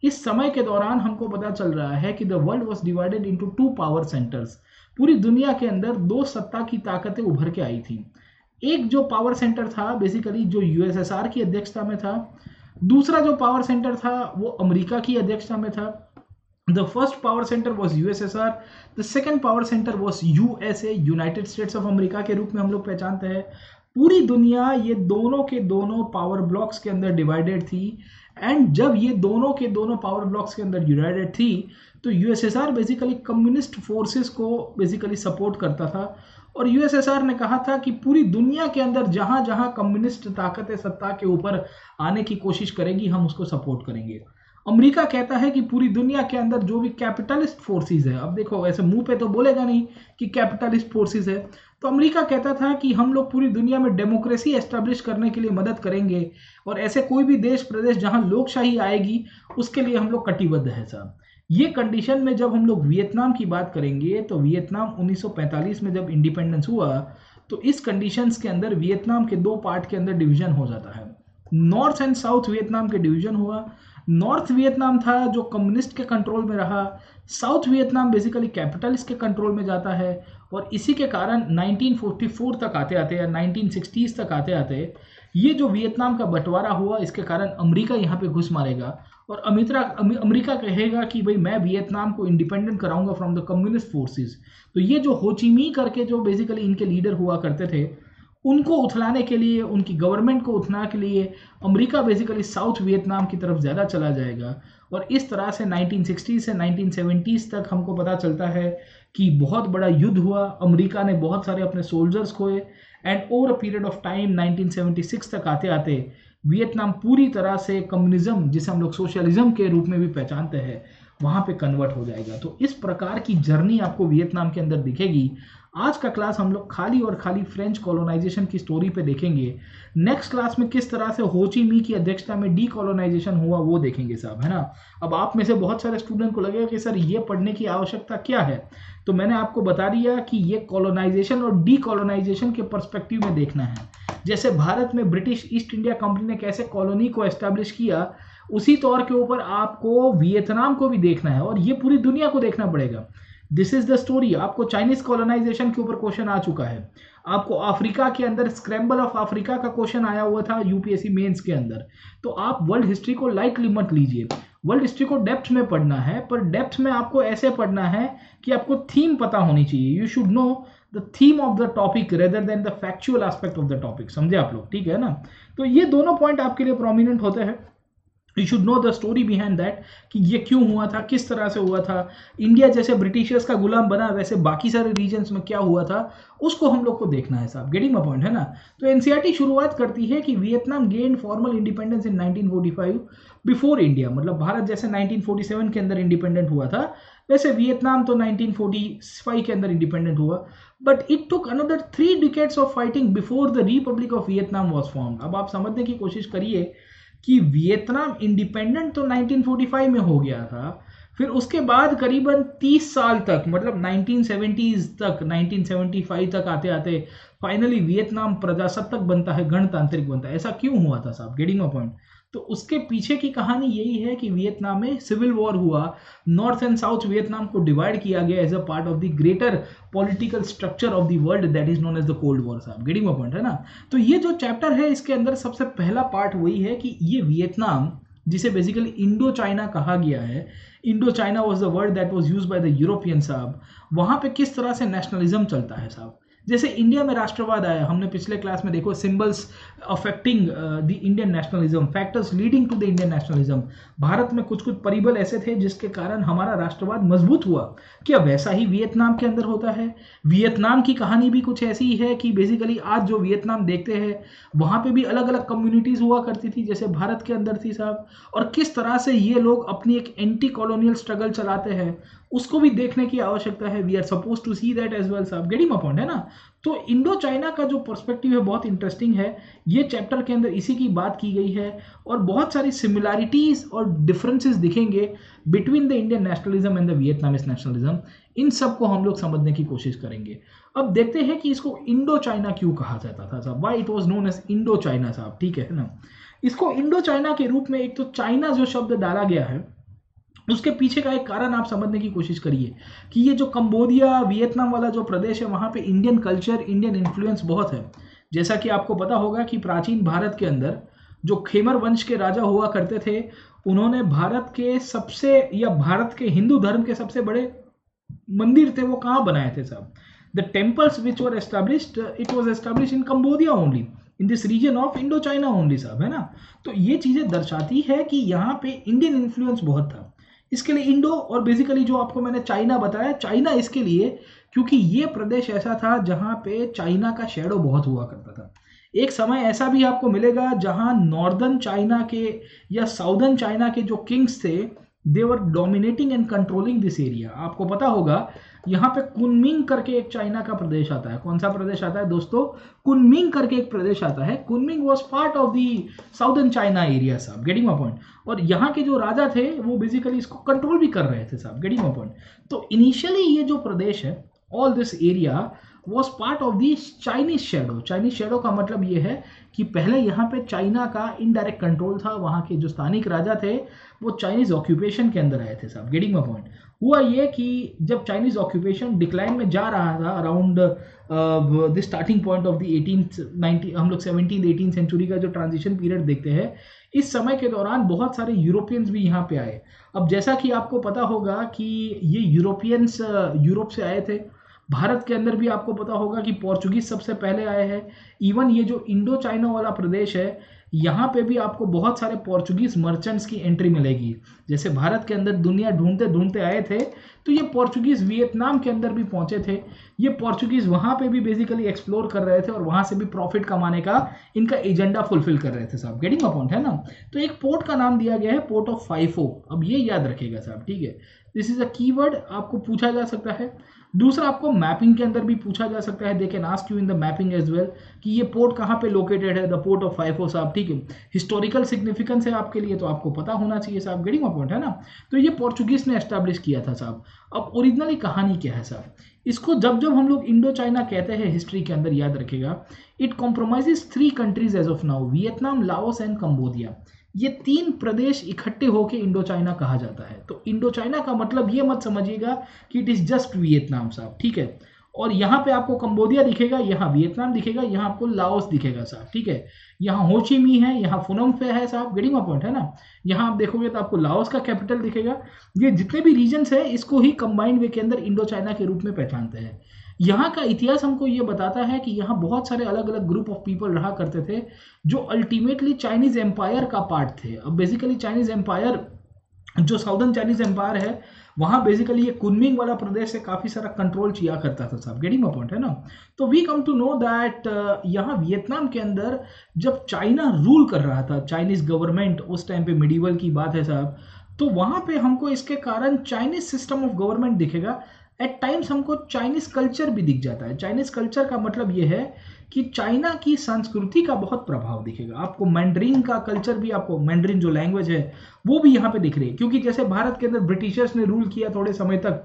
Speaker 1: इस समय के दौरान हमको पता चल रहा है कि the world was divided into 2 power centres. पूरी दुनिया के अंदर 2 सत्ता की ताकतें उभर के आई थी। एक जो पावर सेंटर था बेसिकली जो यूएसएसआर की अध्यक्षता में था, दूसरा जो पावर सेंटर था वो अमेरिका की अध्यक्षता में था। The first power centre was USSR, the second power centre was USA, United states of America के रूप में हम लोग पहचानते हैं। पूरी दुनिया ये दोनों के दोनों पावर ब्लॉक्स के अंदर डिवाइडेड थी एंड जब ये दोनों के दोनों पावर ब्लॉक्स के अंदर डिवाइडेड थी तो यूएसएसआर बेसिकली कम्युनिस्ट फोर्सेस को बेसिकली सपोर्ट करता था और यूएसएसआर ने कहा था कि पूरी दुनिया के अंदर जहां जहां कम्युनिस्ट ताकतें सत्ता के ऊपर आने की कोशिश करेंगी हम उसको सपोर्ट करेंगे। अमेरिका कहता है कि पूरी दुनिया के अंदर जो भी कैपिटलिस्ट फोर्सेस है, अब देखो ऐसे मुंह पे तो बोलेगा नहीं कि कैपिटलिस्ट फोर्सेस है, तो अमेरिका कहता था कि हम लोग पूरी दुनिया में डेमोक्रेसी एस्टेब्लिश करने के लिए मदद करेंगे और ऐसे कोई भी देश प्रदेश जहां लोकशाही आएगी उसके लिए हम लोग कटिबद्ध है साहब। ये कंडीशन में जब हम लोग वियतनाम की बात करेंगे तो वियतनाम 1945 में जब इंडिपेंडेंस हुआ तो इस कंडीशंस के अंदर वियतनाम के 2 पार्ट के अंदर डिवीजन हो जाता है। नॉर्थ एंड साउथ वियतनाम के डिवीजन हुआ। नॉर्थ वियतनाम था जो कम्युनिस्ट के कंट्रोल में रहा, साउथ वियतनाम बेसिकली कैपिटलिस्ट के कंट्रोल में जाता है और इसी के कारण 1944 तक आते आते या 1960s तक आते आते ये जो वियतनाम का बंटवारा हुआ इसके कारण अमेरिका यहाँ पे घुस मारेगा और अमेरिका कहेगा कि भाई मैं वियतनाम को इंडिपेंडेंट कराऊंगा फ्रॉम द कम्युनिस्ट फोर्सेस। तो ये जो हो ची मी करके जो बेसिकली इनके लीडर हुआ करते थे उनको उथलाने के लिए, उनकी गवर्नमेंट को उथलाने के लिए अमेरिका बेसिकली साउथ वियतनाम की तरफ ज़्यादा चला जाएगा और इस तरह से 1960 से 1970s तक हमको पता चलता है कि बहुत बड़ा युद्ध हुआ। अमेरिका ने बहुत सारे अपने सोल्जर्स खोए and over a period of time 1976 तक आते आते वियतनाम पूरी तरह से कम्युनिज्म जिसे हम लोग सोशलिज्म के रूप में भी पहचानते हैं वहाँ पे कन्वर्ट हो जाएगा। तो इस प्रकार की जर्नी आपको वियतनाम के अंदर दिखेगी। आज का क्लास हम लोग खाली और खाली फ्रेंच कॉलोनाइजेशन की स्टोरी पे देखेंगे। नेक्स्ट क्लास में किस तरह से हो ची मी की अध्यक्षता में डीकॉलोनाइजेशन हुआ वो देखेंगे साहब, है ना। अब आप में से बहुत सारे स्टूडेंट को लगेगा कि सर ये पढ़ने की आवश्यकता क्या है, तो मैंने आपको बता दिया कि ये कॉलोनाइजेशन और डीकॉलोनाइजेशन के पर्सपेक्टिव में देखना है। जैसे भारत में ब्रिटिश ईस्ट इंडिया कंपनी ने कैसे कॉलोनी को एस्टैब्लिश किया उसी तौर के ऊपर आपको वियतनाम को भी देखना है और ये पूरी दुनिया को देखना पड़ेगा। This is the story. आपको चाइनीज कॉलोनाइजेशन के ऊपर क्वेश्चन आ चुका है, आपको अफ्रीका के अंदर स्क्रैम्बल ऑफ अफ्रीका का क्वेश्चन आया हुआ था यूपीएससी मेंस के अंदर। तो आप वर्ल्ड हिस्ट्री को लाइटली मत लीजिए, वर्ल्ड हिस्ट्री को डेप्थ में पढ़ना है, पर डेप्थ में आपको ऐसे पढ़ना है कि आपको थीम पता होनी चाहिए। You should know the theme of the topic rather than the factual aspect of the topic. समझे आप लोग, ठीक है ना। तो ये दोनों पॉइंट आपके लिए प्रोमिनेंट होते हैं। You should know the story behind that कि ये क्यों हुआ था, किस तरह से हुआ था। इंडिया जैसे ब्रिटिशर्स का गुलाम बना वैसे बाकी सारे रीजन्स में क्या हुआ था उसको हम लोग को देखना है साहब। गेटिंग माय पॉइंट, है ना। तो एनसीईआरटी शुरुआत करती है कि Vietnam gained formal independence in 1945 before India. मतलब भारत जैसे 1947 के अंदर इंडिपेंडेंट हुआ था वैसे वियतनाम तो 1945 के अंदर इंडिपेंडेंट हुआ। But it took another 3 decades of fighting before the Republic of Vietnam was formed. अब आप समझने की कोशिश करिए कि वियतनाम इंडिपेंडेंट तो 1945 में हो गया था, फिर उसके बाद करीबन 30 साल तक मतलब 1970s तक 1975 तक आते आते फाइनली वियतनाम प्रजासत्ताक बनता है, गणतांत्रिक बनता है। ऐसा क्यों हुआ था साहब? Getting my point. तो उसके पीछे की कहानी यही है कि वियतनाम में सिविल वॉर हुआ, नॉर्थ एंड साउथ वियतनाम को डिवाइड किया गया as a part of the greater political structure of the world that is known as the cold war. साहब गेटिंग माय पॉइंट है ना। तो ये जो चैप्टर है इसके अंदर सबसे पहला पार्ट वही है कि ये वियतनाम, जिसे बेसिकली इंडो चाइना कहा गया है, Indo China was the word that was use by the European साहब, वहां पे किस तरह से नेशनलिज्म चलता है साहब। जैसे इंडिया में राष्ट्रवाद आया, हमने पिछले क्लास में देखो symbols affecting the Indian nationalism, factors leading to the Indian nationalism. Bharat में कुछ कुछ परिबल ऐसे थे जिसके कारण हमारा राष्ट्रवाद मजबूत हुआ। क्या वैसा ही वियतनाम के अंदर होता है? वियतनाम की कहानी भी कुछ ऐसी है कि बेसिकली आज जो वियतनाम देखते हैं वहां पे भी अलग अलग कम्युनिटीज हुआ करती थी जैसे भारत के अंदर थी साहब, और किस तरह से ये लोग अपनी एक एंटी कॉलोनियल स्ट्रगल चलाते हैं उसको भी देखने की आवश्यकता है। We are suppose to see that as well साहब, गेटिंग माय पॉइंट है ना। तो इंडो चाइना का जो पर्सपेक्टिव है बहुत इंटरेस्टिंग है, ये चैप्टर के अंदर इसी की बात की गई है और बहुत सारी सिमिलैरिटीज और डिफरेंसेस दिखेंगे between the Indian nationalism and the Vietnamese nationalism. इन सब को हम लोग समझने की कोशिश करेंगे। अब देखते हैं कि इसको इंडो चाइना क्यों कहा जाता था साहब, why it was known as Indo China साहब, ठीक है ना। इसको इंडो चाइना के रूप में एक तो चाइना जो शब्द डाला गया है उसके पीछे का एक कारण आप समझने की कोशिश करिए कि ये जो कंबोडिया वियतनाम वाला जो प्रदेश है वहाँ पे इंडियन कल्चर, इंडियन इन्फ्लुएंस बहुत है। जैसा कि आपको पता होगा कि प्राचीन भारत के अंदर जो खेमर वंश के राजा हुआ करते थे, उन्होंने भारत के सबसे या भारत के हिंदू धर्म के सबसे बड़े मंदिर थे वो कहाँ बनाए थे साहब? The temples which were established, it was established in Cambodia only, in this region of Indo China only साहब, है ना। तो ये चीजें दर्शाती है कि यहाँ पे इंडियन इन्फ्लुएंस बहुत था। इसके लिए इंडो, और बेसिकली जो आपको मैंने चाइना बताया, चाइना इसके लिए क्योंकि ये प्रदेश ऐसा था जहां पे चाइना का शैडो बहुत हुआ करता था। एक समय ऐसा भी आपको मिलेगा जहां नॉर्दर्न चाइना के या साउदर्न चाइना के जो किंग्स थे, they were dominating and controlling this area. आपको पता होगा यहाँ पे कुनमिंग करके एक चाइना का प्रदेश आता है। कौन सा प्रदेश आता है दोस्तों? कुनमिंग करके एक प्रदेश आता है। Kunming was part of the southern China area साहब, गेटिंग माय पॉइंट। और यहाँ के जो राजा थे वो बेसिकली इसको कंट्रोल भी कर रहे थे साहब, गेटिंग माय पॉइंट। तो इनिशियली ये जो प्रदेश है, all this area was part of the Chinese shadow. Chinese shadow का मतलब ये है कि पहले यहाँ पे चाइना का इनडायरेक्ट कंट्रोल था। वहाँ के जो स्थानिक राजा थे वो चाइनीज ऑक्यूपेशन के अंदर आए थे साहब, गेटिंग माय पॉइंट। हुआ ये कि जब चाइनीज ऑक्यूपेशन डिक्लाइन में जा रहा था around the starting point of the 1890, हम लोग 17th-18th सेंचुरी का जो ट्रांजिशन पीरियड देखते हैं, इस समय के दौरान बहुत सारे यूरोपियंस भी यहाँ पे आए। अब जैसा कि आपको पता होगा कि ये यूरोपियंस यूरोप से आए थे। भारत के अंदर भी आपको पता होगा कि पोर्चुगीज सबसे पहले आए हैं। इवन ये जो इंडो चाइना वाला प्रदेश है, यहाँ पे भी आपको बहुत सारे पोर्चुगीज मर्चेंट्स की एंट्री मिलेगी। जैसे भारत के अंदर दुनिया ढूंढते ढूंढते आए थे, तो ये पोर्चुगीज वियतनाम के अंदर भी पहुंचे थे। ये पोर्चुगीज वहां पे भी बेसिकली एक्सप्लोर कर रहे थे और वहां से भी प्रॉफिट कमाने का इनका एजेंडा फुलफिल कर रहे थे साहब, गेटिंग अ पॉइंट है ना। तो एक पोर्ट का नाम दिया गया है पोर्ट ऑफ फाइफो। अब ये याद रखेगा साहब, ठीक है। दिस इज अ कीवर्ड, आपको पूछा जा सकता है। दूसरा आपको मैपिंग के अंदर भी पूछा जा सकता है, they can ask you in the mapping as well कि ये पोर्ट कहाँ पे लोकेटेड है, द पोर्ट ऑफ फाइफो साहब, ठीक है। हिस्टोरिकल सिग्निफिकेंस है आपके लिए तो आपको पता होना चाहिए साहब, गेटिंग अ पॉइंट है ना। तो ये पोर्चुगीज ने एस्टैब्लिश किया था साहब। अब ओरिजिनली कहानी क्या है साहब? इसको जब जब हम लोग इंडो चाइना कहते हैं हिस्ट्री के अंदर, याद रखेगा, it compromises 3 countries as of now, Vietnam, Laos and Cambodia. ये 3 प्रदेश इकट्ठे होकर इंडो चाइना कहा जाता है। तो इंडो चाइना का मतलब ये मत समझिएगा कि इट इज जस्ट वियतनाम साहब, ठीक है। और यहाँ पे आपको कंबोडिया दिखेगा, यहाँ वियतनाम दिखेगा, यहाँ आपको लाओस दिखेगा साहब, ठीक है। यहाँ होचिमी है, यहाँ फुनम फे है साहब, गेटिंग अ पॉइंट है ना। यहाँ आप देखोगे तो आपको लाओस का कैपिटल दिखेगा। ये जितने भी रीजन्स है इसको ही कंबाइंड वे के अंदर इंडो चाइना के रूप में पहचानते हैं। यहाँ का इतिहास हमको ये बताता है कि यहाँ बहुत सारे अलग अलग ग्रुप ऑफ पीपल रहा करते थे जो अल्टीमेटली चाइनीज एम्पायर का पार्ट थे। अब बेसिकली चाइनीज एम्पायर, जो साउदर्न चाइनीज एम्पायर है, वहां बेसिकली ये कुनमिंग वाला प्रदेश से काफी सारा कंट्रोल किया करता था साहब, गेटिंग अ पॉइंट है ना। तो we come to know that यहाँ वियतनाम के अंदर जब चाइना रूल कर रहा था, चाइनीज गवर्नमेंट, उस टाइम पे मिडीवल की बात है साहब, तो वहां पे हमको इसके कारण चाइनीज सिस्टम ऑफ गवर्नमेंट दिखेगा। एट टाइम्स हमको चाइनीज कल्चर भी दिख जाता है। चाइनीज कल्चर का मतलब ये है कि चाइना की संस्कृति का बहुत प्रभाव दिखेगा आपको। मैंड्रीन का कल्चर भी, आपको मैंड्रीन जो लैंग्वेज है वो भी यहाँ पे दिख रही है, क्योंकि जैसे भारत के अंदर ब्रिटिशर्स ने रूल किया थोड़े समय तक,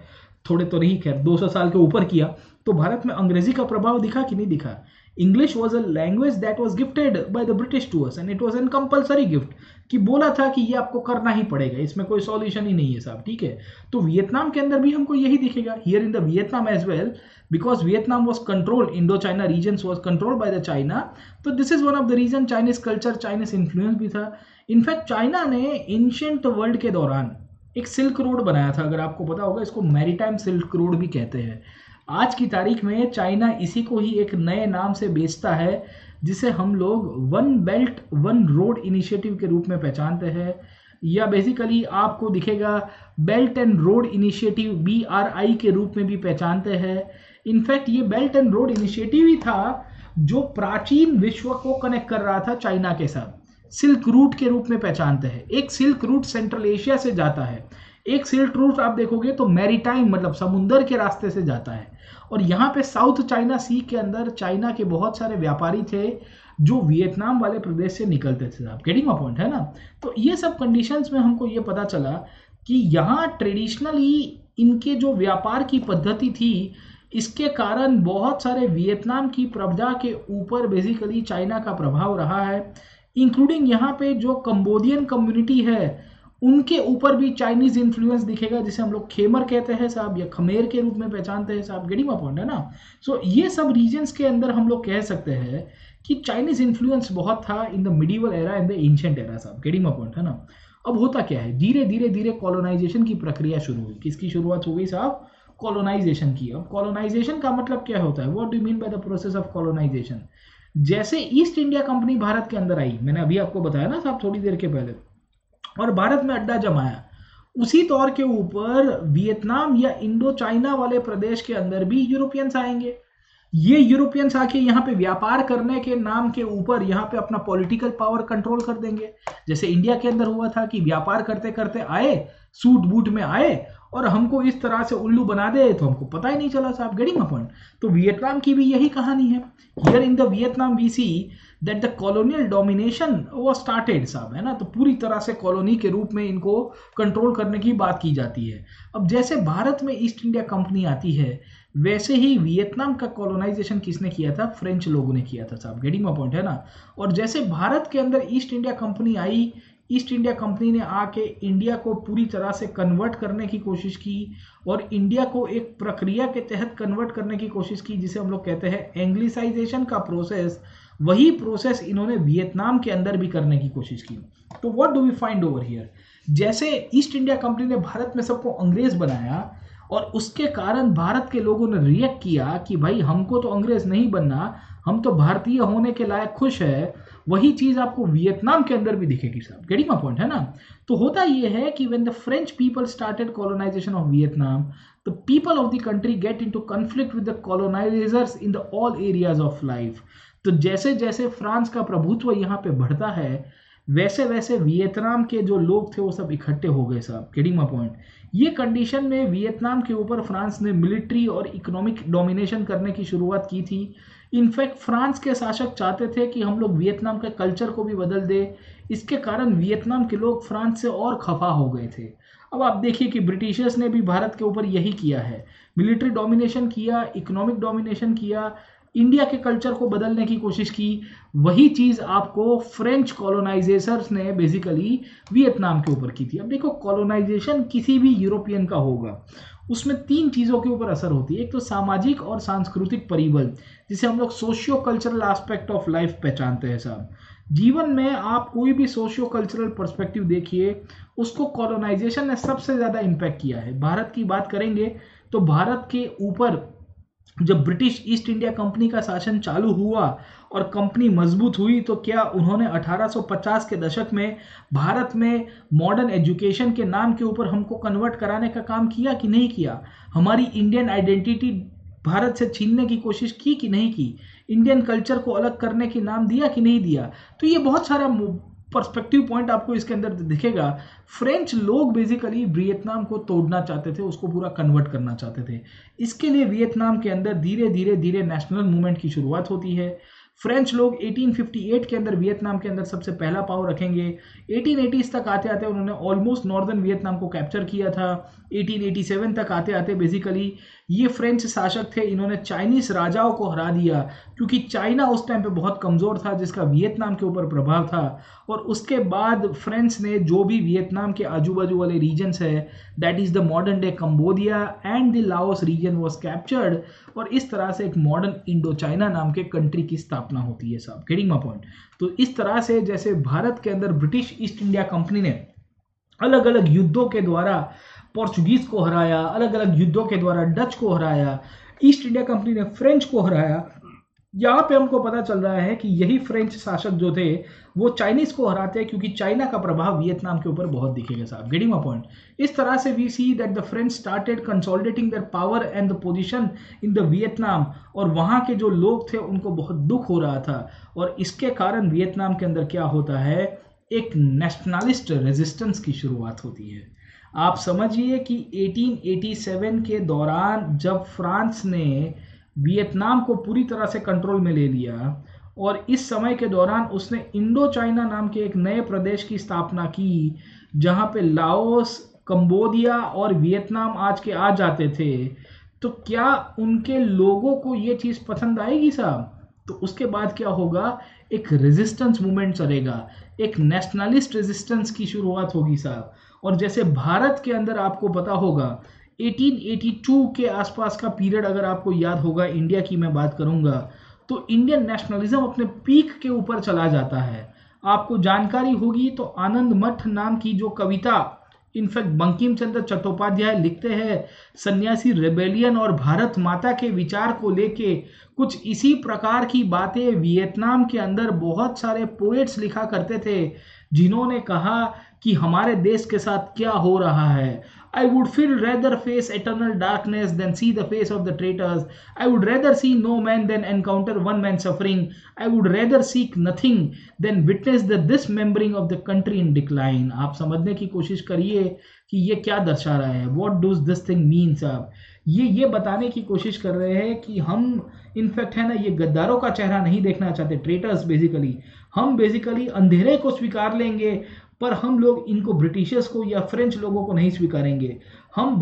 Speaker 1: थोड़े तो नहीं, खैर 200 साल के ऊपर किया, तो भारत में अंग्रेजी का प्रभाव दिखा कि नहीं दिखा। English was a language that was gifted by the British to us and it was an compulsory gift, कि बोला था कि ये आपको करना ही पड़ेगा, इसमें कोई सॉल्यूशन ही नहीं है साहब, ठीक है। तो वियतनाम के अंदर भी हमको यही दिखेगा, here in the Vietnam as well, because Vietnam was control, Indochina region was control by the China, तो this is one of the region Chinese culture, Chinese influence भी था। इनफैक्ट चाइना ने एंशिएंट वर्ल्ड के दौरान एक silk road बनाया था, अगर आपको पता होगा, इसको मैरीटाइम सिल्क रोड भी कहते हैं। आज की तारीख में चाइना इसी को ही एक नए नाम से बेचता है, जिसे हम लोग one belt one road initiative के रूप में पहचानते हैं, या बेसिकली आपको दिखेगा belt and road initiative BRI के रूप में भी पहचानते हैं। इनफैक्ट ये बेल्ट एंड रोड इनिशिएटिव ही था जो प्राचीन विश्व को कनेक्ट कर रहा था चाइना के साथ, सिल्क रूट के रूप में पहचानते हैं। एक सिल्क रूट सेंट्रल एशिया से जाता है, एक सिल्क रूट आप देखोगे तो मैरीटाइम मतलब समुंदर के रास्ते से जाता है, और यहाँ पे साउथ चाइना सी के अंदर चाइना के बहुत सारे व्यापारी थे जो वियतनाम वाले प्रदेश से निकलते थे, आप गेटिंग माय पॉइंट, है ना। तो ये सब कंडीशंस में हमको ये पता चला कि यहाँ ट्रेडिशनली इनके जो व्यापार की पद्धति थी, इसके कारण बहुत सारे वियतनाम की प्रजा के ऊपर बेसिकली चाइना का प्रभाव रहा है, इंक्लूडिंग यहाँ पे जो कंबोडियन कम्युनिटी है उनके ऊपर भी चाइनीज इन्फ्लुएंस दिखेगा, जिसे हम लोग खेमर कहते हैं साहब, या खमेर के रूप में पहचानते हैं साहब, गेटिंग माय पॉइंट, है ना। सो ये सब रीजन्स के अंदर हम लोग कह सकते हैं कि चाइनीज इन्फ्लुएंस बहुत था in the medieval era and the ancient era साहब, गेटिंग माय पॉइंट, है ना। अब होता क्या है, धीरे धीरे धीरे कॉलोनाइजेशन की प्रक्रिया शुरू हुई। किसकी शुरुआत हो गई साहब? कॉलोनाइजेशन की। अब कॉलोनाइजेशन का मतलब क्या होता है, what do you mean by the process of colonisation? जैसे ईस्ट इंडिया कंपनी भारत के अंदर आई, मैंने अभी आपको बताया ना साहब थोड़ी देर के पहले, और भारत में अड्डा जमाया, उसी तौर के ऊपर वियतनाम या इंडो चाइना वाले प्रदेश के अंदर भी यूरोपियंस आएंगे। ये यूरोपियंस आके यहाँ पे व्यापार करने के नाम के ऊपर यहाँ पे अपना पॉलिटिकल पावर कंट्रोल कर देंगे। जैसे इंडिया के अंदर हुआ था कि व्यापार करते करते आए, सूट बूट में आए और हमको इस तरह से उल्लू बना दे, तो हमको पता ही नहीं चला साहब, गेटिंग माय पॉइंट। तो वियतनाम की भी यही कहानी है। Here in the Vietnam we see that the colonial domination वो स्टार्टेड साहब, है ना। तो पूरी तरह से कॉलोनी के रूप में इनको कंट्रोल करने की बात की जाती है। अब जैसे भारत में ईस्ट इंडिया कंपनी आती है, वैसे ही वियतनाम का कॉलोनाइजेशन किसने किया था? फ्रेंच लोगों ने किया था साहब, गेटिंग माय पॉइंट, है ना। और जैसे भारत के अंदर ईस्ट इंडिया कंपनी आई, ईस्ट इंडिया कंपनी ने आके इंडिया को पूरी तरह से कन्वर्ट करने की कोशिश की, और इंडिया को एक प्रक्रिया के तहत कन्वर्ट करने की कोशिश की, जिसे हम लोग कहते हैं एंग्लिसाइजेशन का प्रोसेस। वही प्रोसेस इन्होंने वियतनाम के अंदर भी करने की कोशिश की। तो what do we find over here? जैसे ईस्ट इंडिया कंपनी ने भारत में सबको अंग्रेज बनाया, और उसके कारण भारत के लोगों ने रिएक्ट किया कि भाई हमको तो अंग्रेज नहीं बनना, हम तो भारतीय होने के लायक खुश है। वही चीज आपको वियतनाम के अंदर भी दिखेगी साहब, गेटिंग माय पॉइंट, है ना। तो होता यह है कि when the French people started colonisation of Vietnam, the people of the country get into conflict with the colonisers in the all areas of life. तो जैसे जैसे फ्रांस का प्रभुत्व यहाँ पे बढ़ता है, वैसे वैसे वियतनाम के जो लोग थे वो सब इकट्ठे हो गए साहब, गेटिंग माय पॉइंट। ये कंडीशन में वियतनाम के ऊपर फ्रांस ने मिलिट्री और इकोनॉमिक डोमिनेशन करने की शुरुआत की थी। इनफैक्ट फ्रांस के शासक चाहते थे कि हम लोग वियतनाम के कल्चर को भी बदल दे, इसके कारण वियतनाम के लोग फ्रांस से और खफा हो गए थे। अब आप देखिए कि ब्रिटिशर्स ने भी भारत के ऊपर यही किया है, मिलिट्री डोमिनेशन किया, इकोनॉमिक डोमिनेशन किया, इंडिया के कल्चर को बदलने की कोशिश की। वही चीज आपको फ्रेंच कॉलोनाइजेशर्स ने बेसिकली वियतनाम के ऊपर की थी। अब देखो, कॉलोनाइजेशन किसी भी यूरोपियन का होगा, उसमें तीन चीजों के ऊपर असर होती है। एक तो सामाजिक और सांस्कृतिक परिबल, जिसे हम लोग socio cultural aspect of life पहचानते हैं साहब। जीवन में आप कोई भी सोशियो कल्चरल पर्सपेक्टिव देखिए, उसको कॉलोनाइजेशन ने सबसे ज्यादा इम्पैक्ट किया है। भारत की बात करेंगे तो भारत के ऊपर जब ब्रिटिश ईस्ट इंडिया कंपनी का शासन चालू हुआ और कंपनी मजबूत हुई, तो क्या उन्होंने 1850 के दशक में भारत में मॉडर्न एजुकेशन के नाम के ऊपर हमको कन्वर्ट कराने का काम किया कि नहीं किया? हमारी इंडियन आइडेंटिटी भारत से छीनने की कोशिश की कि नहीं की? इंडियन कल्चर को अलग करने के नाम दिया कि नहीं दिया? तो ये बहुत सारा पर्सपेक्टिव पॉइंट आपको इसके अंदर दिखेगा। फ्रेंच लोग बेसिकली वियतनाम को तोड़ना चाहते थे, उसको पूरा कन्वर्ट करना चाहते थे। इसके लिए वियतनाम के अंदर धीरे धीरे धीरे नेशनल मूवमेंट की शुरुआत होती है। फ्रेंच लोग 1858 के अंदर वियतनाम के अंदर सबसे पहला पाव रखेंगे। 1880s तक आते आते उन्होंने ऑलमोस्ट नॉर्दर्न वियतनाम को कैप्चर किया था। 1887 तक आते आते बेसिकली ये फ्रेंच शासक थे, इन्होंने चाइनीज राजाओं को हरा दिया क्योंकि चाइना उस टाइम पे बहुत कमज़ोर था जिसका वियतनाम के ऊपर प्रभाव था। और उसके बाद फ्रेंच ने जो भी वियतनाम के आजू बाजू वाले रीजन्स है, that is the modern day Cambodia and the Laos region was captured, और इस तरह से एक मॉडर्न इंडो चाइना नाम के कंट्री की स्थापना होती है साहब। Getting my point. तो इस तरह से जैसे भारत के अंदर ब्रिटिश ईस्ट इंडिया कंपनी ने अलग अलग युद्धों के द्वारा पोर्चुगीज को हराया, अलग अलग युद्धों के द्वारा डच को हराया, ईस्ट इंडिया कंपनी ने फ्रेंच को हराया, यहाँ पे हमको पता चल रहा है कि यही फ्रेंच शासक जो थे वो चाइनीज को हराते हैं क्योंकि चाइना का प्रभाव वियतनाम के ऊपर बहुत दिखेगा साहब। Getting my point. इस तरह से we see that the French started consolidating their power and the position in the Vietnam, और वहाँ के जो लोग थे उनको बहुत दुख हो रहा था, और इसके कारण वियतनाम के अंदर क्या होता है, एक नेशनलिस्ट रेजिस्टेंस की शुरुआत होती है। आप समझिए कि 1887 के दौरान जब फ्रांस ने वियतनाम को पूरी तरह से कंट्रोल में ले लिया, और इस समय के दौरान उसने इंडो चाइना नाम के एक नए प्रदेश की स्थापना की जहां पे लाओस, कंबोडिया और वियतनाम आज के आ जाते थे, तो क्या उनके लोगों को ये चीज़ पसंद आएगी साहब? तो उसके बाद क्या होगा, एक रेजिस्टेंस मूवमेंट चलेगा, एक नेशनलिस्ट रेजिस्टेंस की शुरुआत होगी साहब। और जैसे भारत के अंदर आपको पता होगा 1882 के आसपास का पीरियड अगर आपको याद होगा, इंडिया की मैं बात करूंगा, तो इंडियन नेशनलिज्म अपने पीक के ऊपर चला जाता है। आपको जानकारी होगी तो आनंद मठ नाम की जो कविता इनफैक्ट बंकिम चंद्र चट्टोपाध्याय लिखते हैं, सन्यासी रेबेलियन और भारत माता के विचार को लेके कुछ इसी प्रकार की बातें वियतनाम के अंदर बहुत सारे पोएट्स लिखा करते थे जिन्होंने कहा कि हमारे देश के साथ क्या हो रहा है। I would feel rather face eternal darkness than see the face of the traitors. I would rather see no man than encounter one man suffering. I would rather seek nothing than witness the dismembering of the country in decline. आप समझने की कोशिश करिए कि ये क्या दर्शा रहा है। What does this thing mean साहब? ये बताने की कोशिश कर रहे हैं कि हम इनफैक्ट है ना, ये गद्दारों का चेहरा नहीं देखना चाहते, ट्रेटर्स बेसिकली। हम बेसिकली अंधेरे को स्वीकार लेंगे, पर हम लोग इनको ब्रिटिशर्स को या फ्रेंच लोगों को नहीं स्वीकारेंगे। हम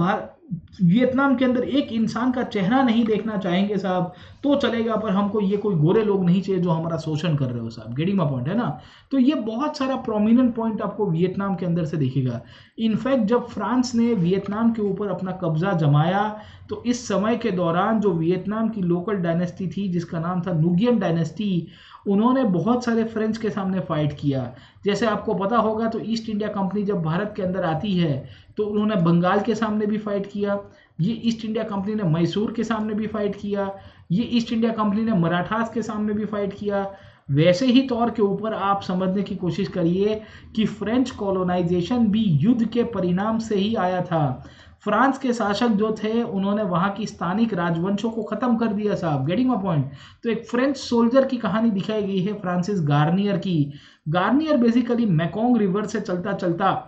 Speaker 1: वियतनाम के अंदर एक इंसान का चेहरा नहीं देखना चाहेंगे साहब, तो चलेगा, पर हमको ये कोई गोरे लोग नहीं चाहिए जो हमारा शोषण कर रहे हो साहब। गेटिंग माय पॉइंट है ना। तो ये बहुत सारा प्रोमिनेंट पॉइंट आपको वियतनाम के अंदर से दिखेगा। इनफैक्ट जब फ्रांस ने वियतनाम के ऊपर अपना कब्जा जमाया, तो इस समय के दौरान जो वियतनाम की लोकल डायनेस्टी थी जिसका नाम था नुगियन डायनेस्टी, उन्होंने बहुत सारे फ्रेंच के सामने फाइट किया। जैसे आपको पता होगा तो ईस्ट इंडिया कंपनी जब भारत के अंदर आती है तो उन्होंने बंगाल के सामने भी फाइट किया, ये ईस्ट इंडिया कंपनी ने मैसूर के सामने भी फाइट किया, ये ईस्ट इंडिया कंपनी ने मराठास के सामने भी फाइट किया। वैसे ही तौर के ऊपर आप समझने की कोशिश करिए कि फ्रेंच कॉलोनाइजेशन भी युद्ध के परिणाम से ही आया था। फ्रांस के शासक जो थे उन्होंने वहां की स्थानिक राजवंशों को खत्म कर दिया साहब। Getting my point. तो एक फ्रेंच सोल्जर की कहानी दिखाई गई है फ्रांसिस गार्नियर की। गार्नियर बेसिकली मैकोंग रिवर से चलता चलता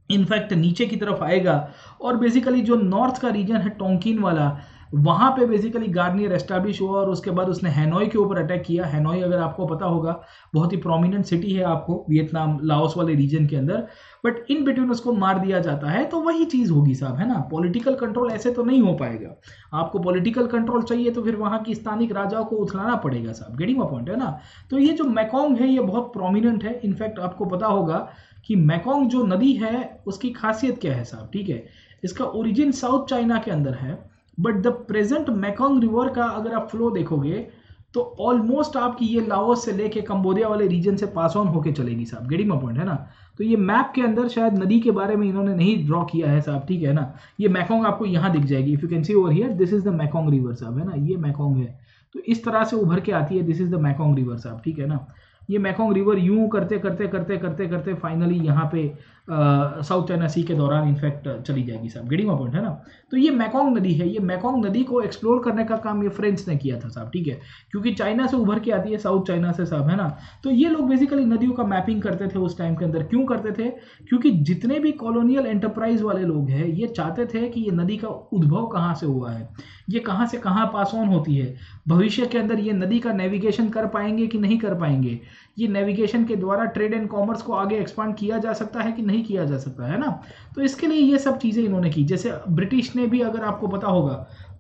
Speaker 1: इनफैक्ट नीचे की तरफ आएगा, और बेसिकली जो नॉर्थ का रीजन है टोंकिन वाला, वहां पे बेसिकली गार्नियर एस्टैब्लिश हुआ, और उसके बाद उसने हैनोई के ऊपर अटैक किया। हैनोई अगर आपको पता होगा बहुत ही प्रोमिनेंट सिटी है आपको वियतनाम लाओस वाले रीजन के अंदर, बट इन बिटवीन उसको मार दिया जाता है। तो वही चीज होगी साहब, है ना। पॉलिटिकल कंट्रोल ऐसे तो नहीं हो पाएगा। आपको पॉलिटिकल कंट्रोल चाहिए तो फिर वहां की स्थानिक राजाओं को उथलाना पड़ेगा साहब। गेटिंग माय पॉइंट है ना। तो ये जो मैकोंग है ये बहुत प्रोमिनेंट है। इनफैक्ट आपको पता होगा कि मैकोंग जो नदी है उसकी खासियत क्या है साहब, ठीक है। इसका ओरिजिन साउथ चाइना के अंदर है, but the present Mekong river का अगर आप फ्लो देखोगे तो ऑलमोस्ट आपकी ये लाओस से लेके कंबोडिया वाले रीजन से पास ऑन होके चलेगी साहब। गेटिंग माय पॉइंट है ना। तो ये मैप के अंदर शायद नदी के बारे में इन्होंने नहीं ड्रॉ किया है साहब, ठीक है ना। ये मैकोंग आपको यहाँ दिख जाएगी, if you can see over here, this is the Mekong river साहब, है ना। ये मैकोंग है, तो इस तरह से उभर के आती है, this is the Mekong river साहब, ठीक है ना। ये मैकोंग रिवर यूं करते करते करते करते करते फाइनली यहाँ पे साउथ चाइना सी के दौरान इनफैक्ट चली जाएगी साहब। गेटिंग माय पॉइंट है ना। तो ये मैकोंग नदी है, ये मैकोंग नदी को एक्सप्लोर करने का काम ये फ्रेंच ने किया था साहब, ठीक है, क्योंकि चाइना से उभर के आती है, साउथ चाइना से साहब, है ना। तो ये लोग बेसिकली नदियों का मैपिंग करते थे उस टाइम के अंदर। क्यों करते थे? क्योंकि जितने भी कॉलोनियल एंटरप्राइज वाले लोग हैं ये चाहते थे कि ये नदी का उद्भव कहाँ से हुआ है, ये कहाँ से कहाँ पास ऑन होती है, भविष्य के अंदर ये नदी का नेविगेशन कर पाएंगे कि नहीं कर पाएंगे, ये नेविगेशन के द्वारा ट्रेड एंड कॉमर्स को आगे एक्सपांड किया जा सकता है कि नहीं किया जा सकता है ना। तो इसके लिए ये सब चीज़ें इन्होंने की। जैसे ब्रिटिश ने भी, अगर आपको पता होगा,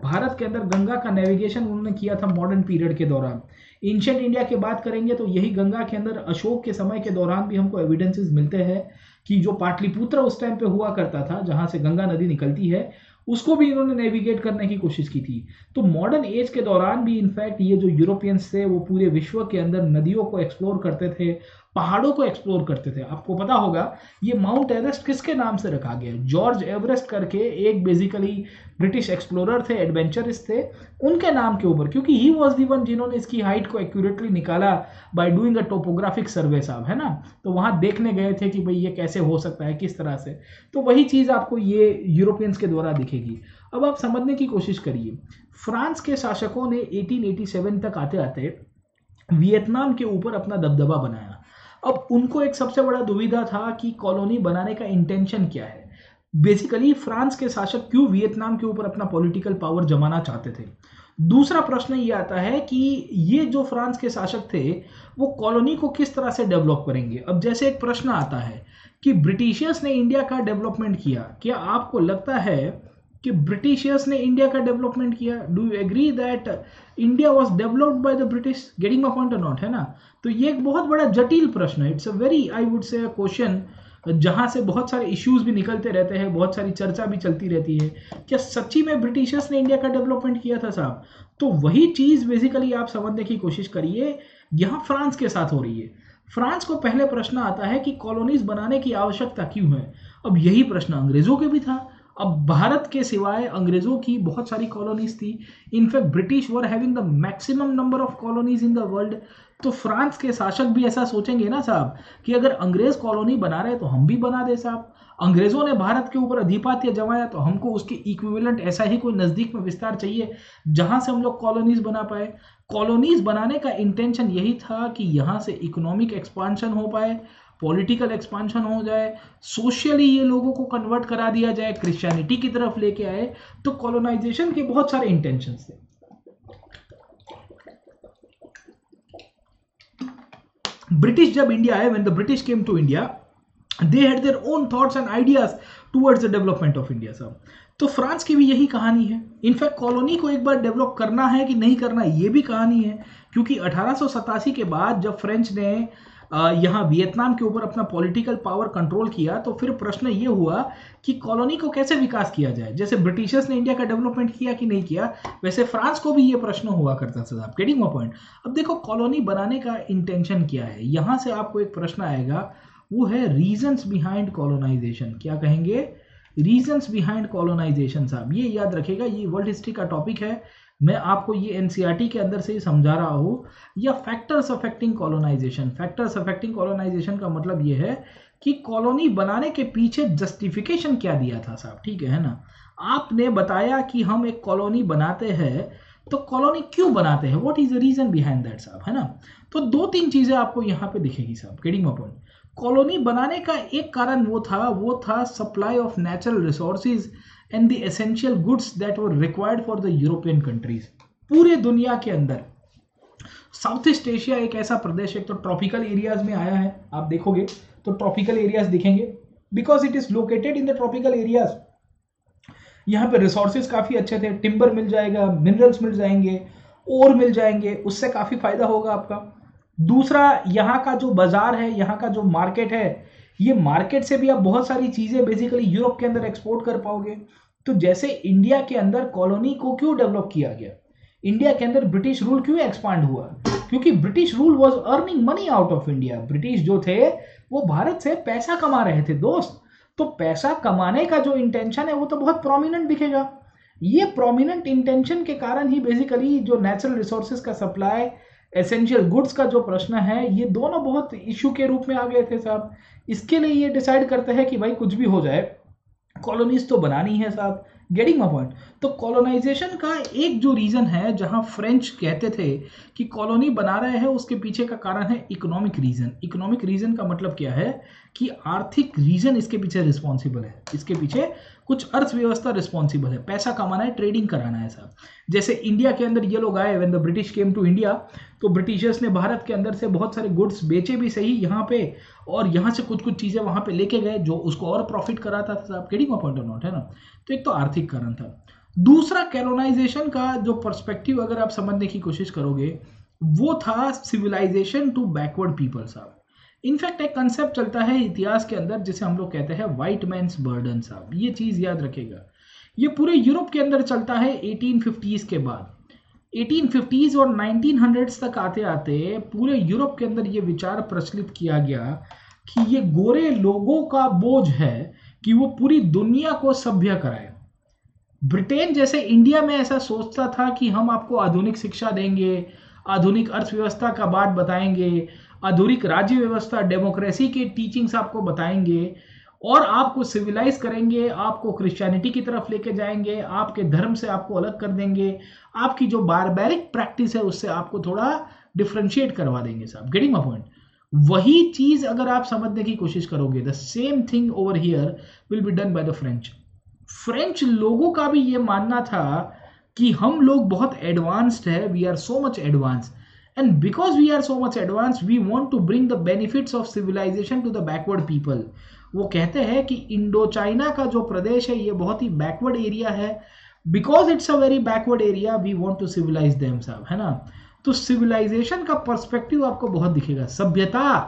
Speaker 1: भारत के अंदर गंगा का नेविगेशन उन्होंने किया था मॉडर्न पीरियड के दौरान। एंशिएंट इंडिया की बात करेंगे तो यही गंगा के अंदर अशोक के समय के दौरान भी हमको एविडेंसेस मिलते हैं कि जो पाटलिपुत्र उस टाइम पे हुआ करता था, जहां से गंगा नदी निकलती है, उसको भी इन्होंने नेविगेट करने की कोशिश की थी। तो मॉडर्न एज के दौरान भी इनफैक्ट ये जो यूरोपियंस थे वो पूरे विश्व के अंदर नदियों को एक्सप्लोर करते थे, पहाड़ों को एक्सप्लोर करते थे। आपको पता होगा ये माउंट एवरेस्ट किसके नाम से रखा गया? जॉर्ज एवरेस्ट करके एक बेसिकली ब्रिटिश एक्सप्लोरर थे, एडवेंचरिस्ट थे, उनके नाम के ऊपर, क्योंकि ही वॉज दी वन जिन्होंने इसकी हाइट को एक्यूरेटली निकाला बाय डूइंग अ टोपोग्राफिक सर्वे साहब, है ना। तो वहां देखने गए थे कि भाई ये कैसे हो सकता है, किस तरह से। तो वही चीज आपको ये यूरोपियंस के द्वारा दिखेगी। अब आप समझने की कोशिश करिए, फ्रांस के शासकों ने 1887 तक आते आते वियतनाम के ऊपर अपना दबदबा बनाया। अब उनको एक सबसे बड़ा दुविधा था कि कॉलोनी बनाने का इंटेंशन क्या है। बेसिकली फ्रांस के शासक क्यों वियतनाम के ऊपर अपना पॉलिटिकल पावर जमाना चाहते थे। दूसरा प्रश्न ये आता है कि ये जो फ्रांस के शासक थे वो कॉलोनी को किस तरह से डेवलप करेंगे। अब जैसे एक प्रश्न आता है कि ब्रिटिशियर्स ने इंडिया का डेवलपमेंट किया, क्या आपको लगता है कि ब्रिटिशियर्स ने इंडिया का डेवलपमेंट किया? Do you agree that India was developed by the British? Getting my point और नॉट, है ना। तो ये एक बहुत बड़ा जटिल प्रश्न है। It's a very, I would say, question जहां से बहुत सारे इश्यूज भी निकलते रहते हैं, बहुत सारी चर्चा भी चलती रहती है। क्या सच्ची में ब्रिटिशर्स ने इंडिया का डेवलपमेंट किया था साहब? तो वही चीज बेसिकली आप समझने की कोशिश करिए यहां फ्रांस के साथ हो रही है। फ्रांस को पहले प्रश्न आता है कि कॉलोनीज बनाने की आवश्यकता क्यों है। अब यही प्रश्न अंग्रेजों के भी था। अब भारत के सिवाय अंग्रेजों की बहुत सारी कॉलोनीज थी। In fact British were having the maximum number of colonies in the world. तो फ्रांस के शासक भी ऐसा सोचेंगे ना साहब कि अगर अंग्रेज कॉलोनी बना रहे तो हम भी बना दे साहब। अंग्रेजों ने भारत के ऊपर अधिपत्य जमाया तो हमको उसके इक्विवेलेंट ऐसा ही कोई नजदीक में विस्तार चाहिए जहां से हम लोग कॉलोनीज बना पाए। कॉलोनीज बनाने का इंटेंशन यही था कि यहां से इकोनॉमिक एक्सपांशन हो पाए, पॉलिटिकल एक्सपांशन हो जाए, सोशली ये लोगों को कन्वर्ट करा दिया जाए, क्रिश्चियनिटी की तरफ लेके आए। तो कॉलोनाइजेशन के बहुत सारे इंटेंशन थे। ब्रिटिश जब इंडिया आए, when the British came to India, they had their own thoughts and ideas towards the development of India साहब। तो फ्रांस की भी यही कहानी है। इनफैक्ट कॉलोनी को एक बार डेवलप करना है कि नहीं करना, ये भी कहानी है, क्योंकि 1887 के बाद जब फ्रेंच ने यहाँ वियतनाम के ऊपर अपना पॉलिटिकल पावर कंट्रोल किया, तो फिर प्रश्न ये हुआ कि कॉलोनी को कैसे विकास किया जाए। जैसे ब्रिटिशर्स ने इंडिया का डेवलपमेंट किया कि नहीं किया, वैसे फ्रांस को भी ये प्रश्न हुआ करता था साहब। Getting my point. अब देखो कॉलोनी बनाने का इंटेंशन क्या है, यहां से आपको एक प्रश्न आएगा, वो है रीजंस बिहाइंड कॉलोनाइजेशन। क्या कहेंगे? रीजंस बिहाइंड कॉलोनाइजेशन साहब। ये याद रखेगा, ये वर्ल्ड हिस्ट्री का टॉपिक है, मैं आपको ये एनसीईआरटी के अंदर से ही समझा रहा हूं। या factors affecting colonisation. Factors affecting colonisation का मतलब ये है कि कॉलोनी बनाने के पीछे जस्टिफिकेशन क्या दिया था साहब, ठीक है ना। आपने बताया कि हम एक कॉलोनी बनाते हैं, तो कॉलोनी क्यों बनाते हैं, what is the reason behind that साहब, है ना। तो दो तीन चीजें आपको यहाँ पे दिखेगी साहब। Getting my point. कॉलोनी बनाने का एक कारण वो था supply of natural resources and the essential goods that were required for the European countries. पूरे दुनिया के अंदर साउथ ईस्ट एशिया एक ऐसा प्रदेश है, तो ट्रॉपिकल एरियाज में आया है। आप देखोगे तो ट्रॉपिकल एरियाज दिखेंगे, because it is located in the tropical areas. यहाँ पे रिसोर्सेज काफी अच्छे थे, टिम्बर मिल जाएगा, मिनरल्स मिल जाएंगे, ओर मिल जाएंगे, उससे काफी फायदा होगा आपका। दूसरा, यहाँ का जो बाजार है, यहाँ का जो मार्केट है, ये मार्केट से भी आप बहुत सारी चीजें बेसिकली यूरोप के अंदर एक्सपोर्ट कर पाओगे। तो जैसे इंडिया के अंदर कॉलोनी को क्यों डेवलप किया गया, इंडिया के अंदर ब्रिटिश रूल क्यों एक्सपांड हुआ, क्योंकि British rule was earning money out of India. British जो थे वो भारत से पैसा कमा रहे थे दोस्त। तो पैसा कमाने का जो इंटेंशन है वो तो बहुत प्रोमिनेंट दिखेगा। ये प्रोमिनेंट इंटेंशन के कारण ही बेसिकली जो नेचुरल रिसोर्सेज का सप्लाई एसेंशियल गुड्स का जो प्रश्न है, ये दोनों बहुत इशू के रूप में आ गए थे साहब। इसके लिए ये डिसाइड करते हैं कि भाई कुछ भी हो जाए, कॉलोनीज तो बनानी है साहब। Getting my point. तो कॉलोनाइजेशन का एक जो रीजन है, जहां फ्रेंच कहते थे कि कॉलोनी बना रहे हैं, उसके पीछे का कारण है इकोनॉमिक रीजन। इकोनॉमिक रीजन का मतलब क्या है कि आर्थिक रीजन इसके पीछे रिस्पॉन्सिबल है, इसके पीछे कुछ अर्थव्यवस्था रिस्पॉन्सिबल है, पैसा कमाना है, ट्रेडिंग कराना है साहब। जैसे इंडिया के अंदर ये लोग आए, when the British came to India, तो ब्रिटिशर्स ने भारत के अंदर से बहुत सारे गुड्स बेचे भी सही यहाँ पे, और यहाँ से कुछ कुछ चीजें वहां पे लेके गए जो उसको और प्रॉफिट कराता था साहब। गेटिंग माय पॉइंट और नॉट, है ना। तो एक तो आर्थिक कारण था। दूसरा, कैलोनाइजेशन का जो पर्सपेक्टिव अगर आप समझने की कोशिश करोगे, वो था सिविलाइजेशन टू बैकवर्ड पीपल साहब। इनफैक्ट एक कंसेप्ट चलता है इतिहास के अंदर जिसे हम लोग कहते हैं व्हाइट मैन्स बर्डन साहब। ये चीज याद रखेगा, ये पूरे यूरोप के अंदर चलता है 1850s के बाद। 1850s और 1900s तक आते आते पूरे यूरोप के अंदर ये विचार प्रचलित किया गया कि ये गोरे लोगों का बोझ है कि वो पूरी दुनिया को सभ्य कराए। ब्रिटेन जैसे इंडिया में ऐसा सोचता था कि हम आपको आधुनिक शिक्षा देंगे, आधुनिक अर्थव्यवस्था का बात बताएंगे, आधुनिक राज्य व्यवस्था, डेमोक्रेसी के टीचिंग्स आपको बताएंगे, और आपको सिविलाइज करेंगे, आपको क्रिश्चियनिटी की तरफ लेके जाएंगे, आपके धर्म से आपको अलग कर देंगे, आपकी जो बारबैरिक प्रैक्टिस है उससे आपको थोड़ा डिफ्रेंशिएट करवा देंगे साहब। Getting my point. वही चीज अगर आप समझने की कोशिश करोगे, the same thing over here will be done by the French. French लोगों का भी ये मानना था कि हम लोग बहुत एडवांस्ड है, we are so much advance, and because we are so much advance we want to bring the benefits of civilisation to the backward people. वो कहते हैं कि इंडो चाइना का जो प्रदेश है ये बहुत ही बैकवर्ड एरिया है, because it's a very backward area we want to civilise them साहब, है ना। तो सिविलाइजेशन का पर्सपेक्टिव आपको बहुत दिखेगा, सभ्यता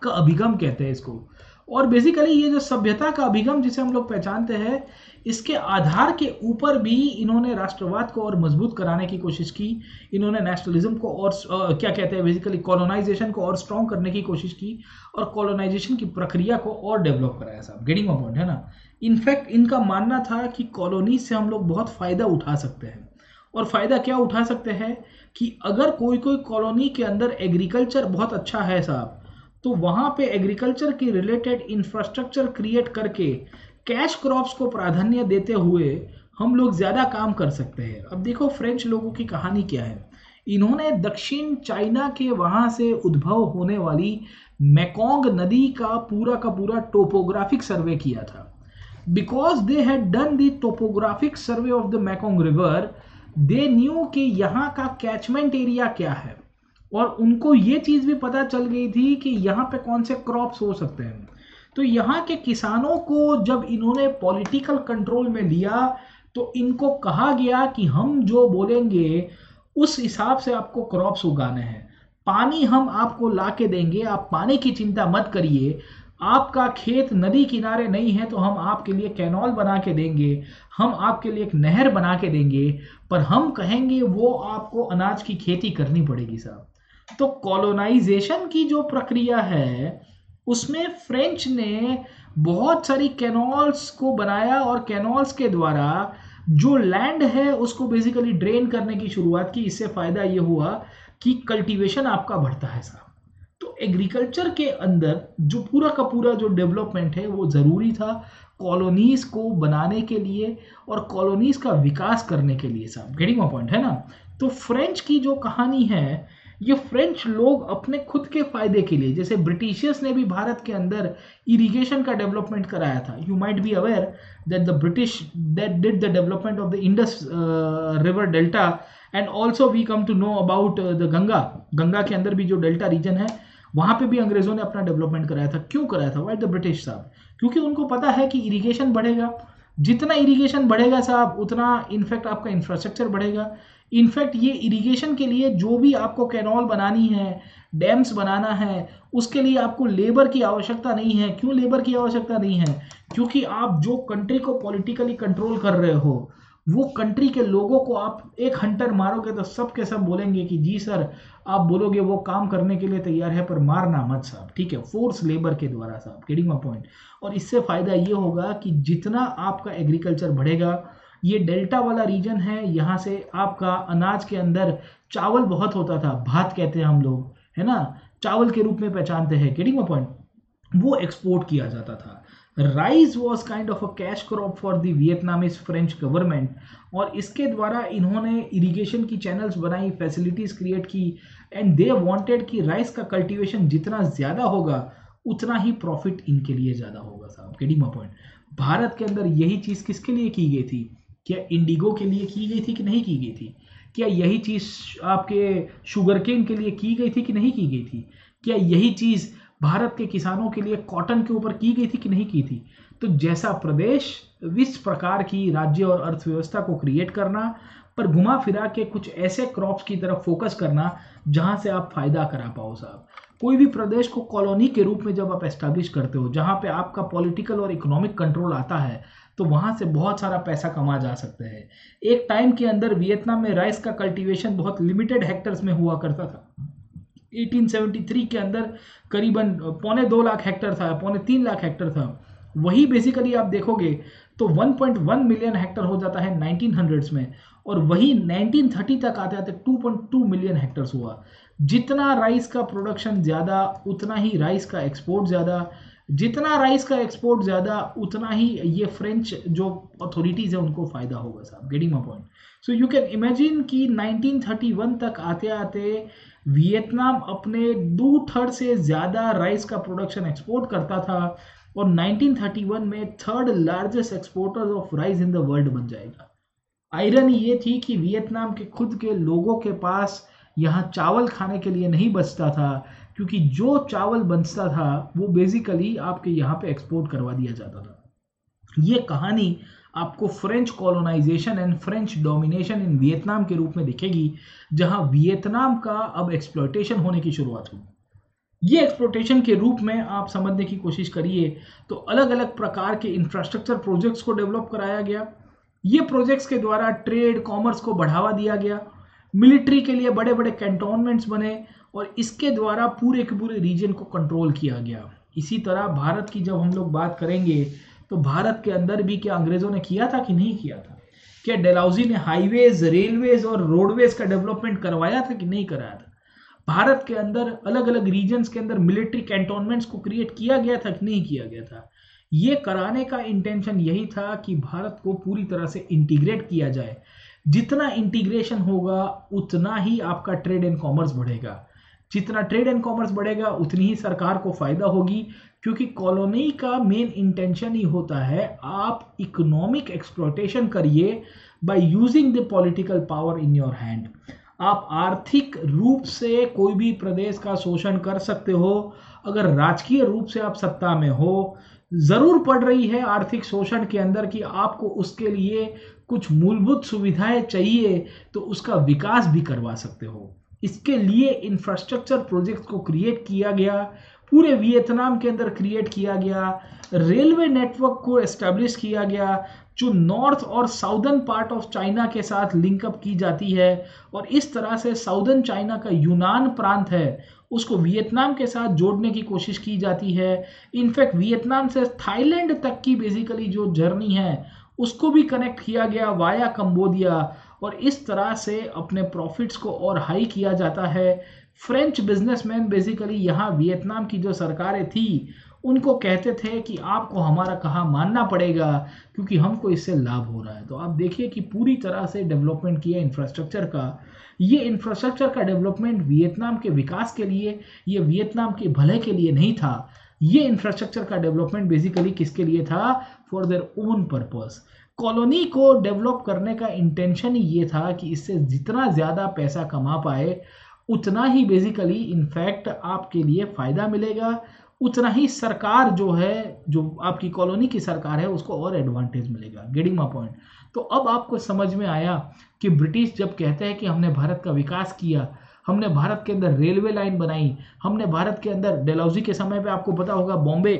Speaker 1: का अभिगम कहते हैं इसको। और बेसिकली ये जो सभ्यता का अभिगम जिसे हम लोग पहचानते हैं, इसके आधार के ऊपर भी इन्होंने राष्ट्रवाद को और मजबूत कराने की कोशिश की, इन्होंने नेशनलिज्म को और क्या कहते हैं बेसिकली कॉलोनाइजेशन को और स्ट्रॉन्ग करने की कोशिश की, और कॉलोनाइजेशन की प्रक्रिया को और डेवलप कराया साहब। गेटिंग माय पॉइंट, है ना। इनफैक्ट इनका मानना था कि कॉलोनी से हम लोग बहुत फायदा उठा सकते हैं, और फायदा क्या उठा सकते हैं कि अगर कोई कोई कॉलोनी के अंदर एग्रीकल्चर बहुत अच्छा है साहब, तो वहां पे एग्रीकल्चर के रिलेटेड इंफ्रास्ट्रक्चर क्रिएट करके कैश क्रॉप्स को प्राधान्य देते हुए हम लोग ज्यादा काम कर सकते हैं। अब देखो फ्रेंच लोगों की कहानी क्या है। इन्होंने दक्षिण चाइना के वहां से उद्भव होने वाली मेकोंग नदी का पूरा टोपोग्राफिक सर्वे किया था। Because they had done the topographic survey of the Mekong river, they knew कि यहाँ का कैचमेंट एरिया क्या है, और उनको ये चीज भी पता चल गई थी कि यहाँ पे कौन से क्रॉप्स हो सकते हैं। तो यहाँ के किसानों को जब इन्होंने पॉलिटिकल कंट्रोल में लिया, तो इनको कहा गया कि हम जो बोलेंगे उस हिसाब से आपको क्रॉप्स उगाने हैं, पानी हम आपको ला के देंगे, आप पानी की चिंता मत करिए, आपका खेत नदी किनारे नहीं है तो हम आपके लिए कैनॉल बना के देंगे, हम आपके लिए एक नहर बना के देंगे, पर हम कहेंगे वो आपको अनाज की खेती करनी पड़ेगी साहब। तो कॉलोनाइजेशन की जो प्रक्रिया है उसमें फ्रेंच ने बहुत सारी कैनॉल्स को बनाया, और कैनॉल्स के द्वारा जो लैंड है उसको बेसिकली ड्रेन करने की शुरुआत की। इससे फायदा ये हुआ कि कल्टीवेशन आपका बढ़ता है साहब। तो एग्रीकल्चर के अंदर जो पूरा का पूरा जो डेवलपमेंट है वो जरूरी था कॉलोनीज को बनाने के लिए और कॉलोनीज का विकास करने के लिए साहब। गेटिंग माय पॉइंट, है ना। तो फ्रेंच की जो कहानी है, ये फ्रेंच लोग अपने खुद के फायदे के लिए, जैसे ब्रिटिशर्स ने भी भारत के अंदर इरिगेशन का डेवलपमेंट कराया था। You might be aware that the British that did the development of the Indus river delta, and also we come to know about the Ganga के अंदर भी जो डेल्टा रीजन है वहां पे भी अंग्रेजों ने अपना डेवलपमेंट कराया था। क्यों कराया था? व्हाई द ब्रिटिश साहब? क्योंकि उनको पता है कि इरिगेशन बढ़ेगा, जितना इरिगेशन बढ़ेगा साहब उतना इनफैक्ट आपका इंफ्रास्ट्रक्चर बढ़ेगा। इनफैक्ट ये इरिगेशन के लिए जो भी आपको कैनॉल बनानी है, डैम्स बनाना है, उसके लिए आपको लेबर की आवश्यकता नहीं है। क्यों लेबर की आवश्यकता नहीं है? क्योंकि आप जो कंट्री को पॉलिटिकली कंट्रोल कर रहे हो, वो कंट्री के लोगों को आप एक हंटर मारोगे तो सब के सब बोलेंगे कि जी सर, आप बोलोगे वो काम करने के लिए तैयार है पर मारना मत साहब, ठीक है, फोर्स लेबर के द्वारा साहब। Getting my point. और इससे फायदा ये होगा कि जितना आपका एग्रीकल्चर बढ़ेगा, ये डेल्टा वाला रीजन है, यहाँ से आपका अनाज के अंदर चावल बहुत होता था, भात कहते हैं हम लोग, है ना, चावल के रूप में पहचानते हैं, गेटिंग माय पॉइंट, वो एक्सपोर्ट किया जाता था। Rice was kind of a cash crop for the Vietnamese French government, और इसके द्वारा इन्होंने इरिगेशन की चैनल्स बनाई, फैसिलिटीज क्रिएट की, एंड दे वांटेड कि राइस का कल्टीवेशन जितना ज़्यादा होगा उतना ही प्रॉफिट इनके लिए ज़्यादा होगा साहब, गेटिंग माय पॉइंट। भारत के अंदर यही चीज़ किसके लिए की गई थी? क्या इंडिगो के लिए की गई थी कि नहीं की गई थी? क्या यही चीज़ आपके शुगर केन के लिए की गई थी कि नहीं की गई थी? क्या यही चीज़ भारत के किसानों के लिए कॉटन के ऊपर की गई थी कि नहीं की थी? तो जैसा प्रदेश इस प्रकार की राज्य और अर्थव्यवस्था को क्रिएट करना, पर घुमा फिरा के कुछ ऐसे क्रॉप्स की तरफ फोकस करना जहां से आप फायदा करा पाओ साहब। कोई भी प्रदेश को कॉलोनी के रूप में जब आप एस्टैब्लिश करते हो, जहां पे आपका पॉलिटिकल और इकोनॉमिक कंट्रोल आता है, तो वहां से बहुत सारा पैसा कमा जा सकते हैं। एक टाइम के अंदर वियतनाम में राइस का कल्टीवेशन बहुत लिमिटेड हेक्टर्स में हुआ करता था। 1873 के अंदर करीबन 2.25 हेक्टर था, 3.25 हेक्टर था। वही बेसिकली आप देखोगे तो 1.1 मिलियन हेक्टर हो जाता है 1900s में, और वही 1930 तक आते आते 2.2 मिलियन हेक्टर्स हुआ। जितना राइस का प्रोडक्शन ज़्यादा उतना ही राइस का एक्सपोर्ट ज़्यादा, जितना राइस का एक्सपोर्ट ज़्यादा उतना ही ये फ्रेंच जो अथॉरिटीज़ है उनको फ़ायदा होगा साहब, getting my point. So you can imagine कि 1931 तक आते आते वियतनाम अपने 2/3 से ज़्यादा राइस का प्रोडक्शन एक्सपोर्ट करता था, और 1931 में third largest exporter of rice in the world बन जाएगा। आयरनी ये थी कि वियतनाम के खुद के लोगों के पास यहाँ चावल खाने के लिए नहीं बचता था, क्योंकि जो चावल बचता था वो बेसिकली आपके यहाँ पे एक्सपोर्ट करवा दिया जाता था। ये कहानी आपको French colonisation and French domination in Vietnam के रूप में दिखेगी, जहां वियतनाम का अब एक्सप्लॉयटेशन होने की शुरुआत हुई। ये एक्सप्लोटेशन के रूप में आप समझने की कोशिश करिए तो अलग अलग प्रकार के इंफ्रास्ट्रक्चर प्रोजेक्ट्स को डेवलप कराया गया। ये प्रोजेक्ट्स के द्वारा ट्रेड कॉमर्स को बढ़ावा दिया गया, मिलिट्री के लिए बड़े बड़े कैंटोनमेंट्स बने, और इसके द्वारा पूरे के पूरे रीजन को कंट्रोल किया गया। इसी तरह भारत की जब हम लोग बात करेंगे तो भारत के अंदर भी क्या अंग्रेजों ने किया था कि नहीं किया था? क्या डलहौजी ने हाईवेज, रेलवेज और रोडवेज का डेवलपमेंट करवाया था कि नहीं कराया था? भारत के अंदर अलग अलग रीजन्स के अंदर मिलिट्री कैंटोनमेंट्स को क्रिएट किया गया था कि नहीं किया गया था? ये कराने का इंटेंशन यही था कि भारत को पूरी तरह से इंटीग्रेट किया जाए। जितना इंटीग्रेशन होगा उतना ही आपका ट्रेड एंड कॉमर्स बढ़ेगा, जितना ट्रेड एंड कॉमर्स बढ़ेगा उतनी ही सरकार को फायदा होगी, क्योंकि कॉलोनी का मेन इंटेंशन ही होता है आप इकोनॉमिक एक्सप्लॉयटेशन करिए by using the political power in your hand. आप आर्थिक रूप से कोई भी प्रदेश का शोषण कर सकते हो अगर राजकीय रूप से आप सत्ता में हो। जरूर पड़ रही है आर्थिक शोषण के अंदर कि आपको उसके लिए कुछ मूलभूत सुविधाएं चाहिए तो उसका विकास भी करवा सकते हो। इसके लिए इंफ्रास्ट्रक्चर प्रोजेक्ट को क्रिएट किया गया, पूरे वियतनाम के अंदर क्रिएट किया गया। रेलवे नेटवर्क को एस्टेब्लिश किया गया जो नॉर्थ और साउदर्न पार्ट ऑफ चाइना के साथ लिंकअप की जाती है, और इस तरह से साउदर्न चाइना का यूनान प्रांत है उसको वियतनाम के साथ जोड़ने की कोशिश की जाती है। इनफैक्ट वियतनाम से थाईलैंड तक की बेसिकली जो जर्नी है उसको भी कनेक्ट किया गया वाया कंबोडिया, और इस तरह से अपने प्रॉफिट्स को और हाई किया जाता है। फ्रेंच बिजनेसमैन बेसिकली यहाँ वियतनाम की जो सरकारें थी उनको कहते थे कि आपको हमारा कहा मानना पड़ेगा क्योंकि हमको इससे लाभ हो रहा है। तो आप देखिए कि पूरी तरह से डेवलपमेंट किया इंफ्रास्ट्रक्चर का। ये इंफ्रास्ट्रक्चर का डेवलपमेंट वियतनाम के विकास के लिए, ये वियतनाम के भले के लिए नहीं था। ये इंफ्रास्ट्रक्चर का डेवलपमेंट बेसिकली किसके लिए था? For their own purpose. Colony को डेवलप करने का इंटेंशन ही ये था कि इससे जितना ज़्यादा पैसा कमा पाए उतना ही बेसिकली इनफैक्ट आपके लिए फ़ायदा मिलेगा, उतना ही सरकार जो है, जो आपकी कॉलोनी की सरकार है, उसको और एडवांटेज मिलेगा। Getting my point. तो अब आपको समझ में आया कि ब्रिटिश जब कहते हैं कि हमने भारत का विकास किया, हमने भारत के अंदर रेलवे लाइन बनाई, हमने भारत के अंदर डलहौजी के समय पे आपको पता होगा बॉम्बे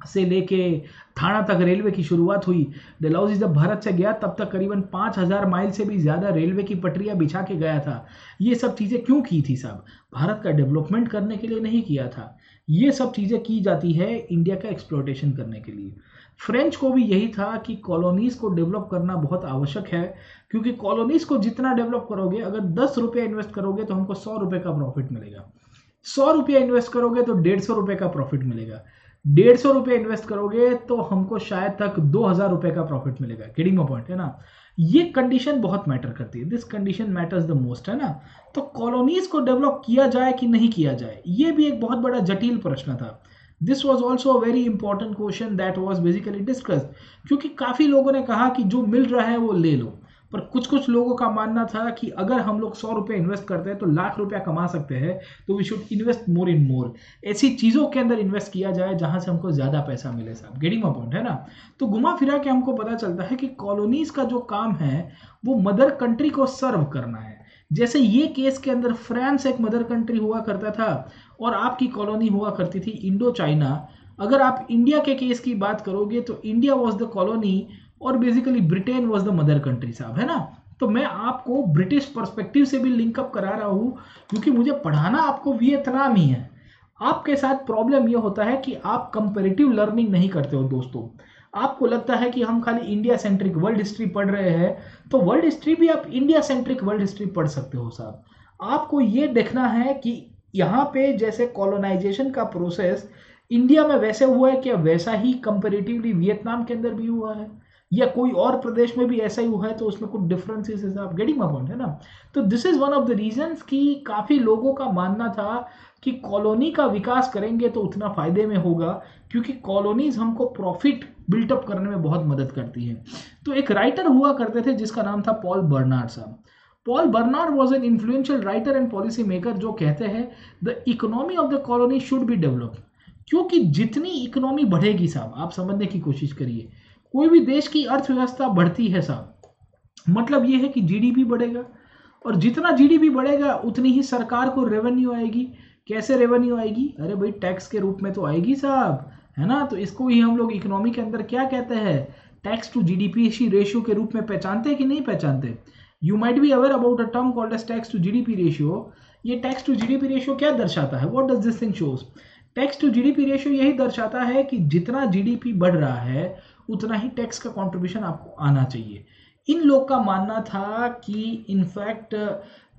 Speaker 1: से लेके थाना तक रेलवे की शुरुआत हुई। डलहौजी जब भारत से गया तब तक करीबन 5000 माइल से भी ज़्यादा रेलवे की पटरियां बिछा के गया था। ये सब चीज़ें क्यों की थी साहब? भारत का डेवलपमेंट करने के लिए नहीं किया था। ये सब चीज़ें की जाती है इंडिया का एक्सप्लोटेशन करने के लिए। फ्रेंच को भी यही था कि कॉलोनीज़ को डेवलप करना बहुत आवश्यक है, क्योंकि कॉलोनीज़ को जितना डेवलप करोगे, अगर 10 रुपये इन्वेस्ट करोगे तो हमको 100 रुपये का प्रॉफिट मिलेगा। 100 रुपये इन्वेस्ट करोगे तो 150 रुपये का प्रॉफिट मिलेगा। 150 रुपये इन्वेस्ट करोगे तो हमको शायद तक 2000 रुपये का प्रॉफिट मिलेगा। गेटिंग माय पॉइंट है ना? ये कंडीशन बहुत मैटर करती है। This condition matters the most, है ना? तो कॉलोनीज को डेवलप किया जाए कि नहीं किया जाए, ये भी एक बहुत बड़ा जटिल प्रश्न था। This was also a very important question that was basically discussed, क्योंकि काफी लोगों ने कहा कि जो मिल रहा है वो ले लो, पर कुछ कुछ लोगों का मानना था कि अगर हम लोग 100 रुपये इन्वेस्ट करते हैं तो लाख रुपया कमा सकते हैं, तो वी शुड इन्वेस्ट मोर इन मोर। ऐसी चीज़ों के अंदर इन्वेस्ट किया जाए जहां से हमको ज़्यादा पैसा मिले साहब। गेटिंग माय पॉइंट, है ना? तो घुमा फिरा के हमको पता चलता है कि कॉलोनीज का जो काम है वो मदर कंट्री को सर्व करना है। जैसे ये केस के अंदर फ्रांस एक मदर कंट्री हुआ करता था और आपकी कॉलोनी हुआ करती थी इंडो चाइना। अगर आप इंडिया के केस की बात करोगे तो इंडिया वॉज द कॉलोनी और basically Britain was the mother country साहब, है ना? तो मैं आपको ब्रिटिश पर्सपेक्टिव से भी लिंकअप करा रहा हूं, क्योंकि मुझे पढ़ाना आपको वियतनाम ही है। आपके साथ प्रॉब्लम यह होता है कि आप कंपैरेटिव लर्निंग नहीं करते हो दोस्तों। आपको लगता है कि हम खाली इंडिया सेंट्रिक वर्ल्ड हिस्ट्री पढ़ रहे हैं, तो वर्ल्ड हिस्ट्री भी आप इंडिया सेंट्रिक वर्ल्ड हिस्ट्री पढ़ सकते हो साहब। आपको ये देखना है कि यहाँ पे जैसे कॉलोनाइजेशन का प्रोसेस इंडिया में वैसे हुआ है क्या, वैसा ही कंपैरेटिवली वियतनाम के अंदर भी हुआ है, या कोई और प्रदेश में भी ऐसा ही हुआ है, तो उसमें कुछ डिफरेंसेस है। आप गेटिंग माय पॉइंट, है ना? तो this is one of the reasons कि काफी लोगों का मानना था कि कॉलोनी का विकास करेंगे तो उतना फायदे में होगा, क्योंकि कॉलोनीज हमको प्रॉफिट बिल्टअप करने में बहुत मदद करती है। तो एक राइटर हुआ करते थे जिसका नाम था पॉल बर्नार्ड साहब। Paul Bernard was an influential writer and policy maker, जो कहते हैं the economy of the colony should be develop. क्योंकि जितनी इकोनॉमी बढ़ेगी साहब, आप समझने की कोशिश करिए, कोई भी देश की अर्थव्यवस्था बढ़ती है साहब, मतलब ये है कि जीडीपी बढ़ेगा, और जितना जीडीपी बढ़ेगा उतनी ही सरकार को रेवेन्यू आएगी। कैसे रेवेन्यू आएगी? अरे भाई टैक्स के रूप में तो आएगी साहब, है ना? तो इसको ही हम लोग इकोनॉमी के अंदर क्या कहते हैं, टैक्स टू जीडीपी रेशियो के रूप में पहचानते हैं कि नहीं पहचानते? You might be aware about a term called as tax to GDP ratio. ये टैक्स टू जीडीपी रेशियो क्या दर्शाता है? What does this thing shows? Tax to GDP ratio यही दर्शाता है कि जितना जीडीपी बढ़ रहा है उतना ही टैक्स का कंट्रीब्यूशन आपको आना चाहिए। इन लोग का मानना था कि इनफैक्ट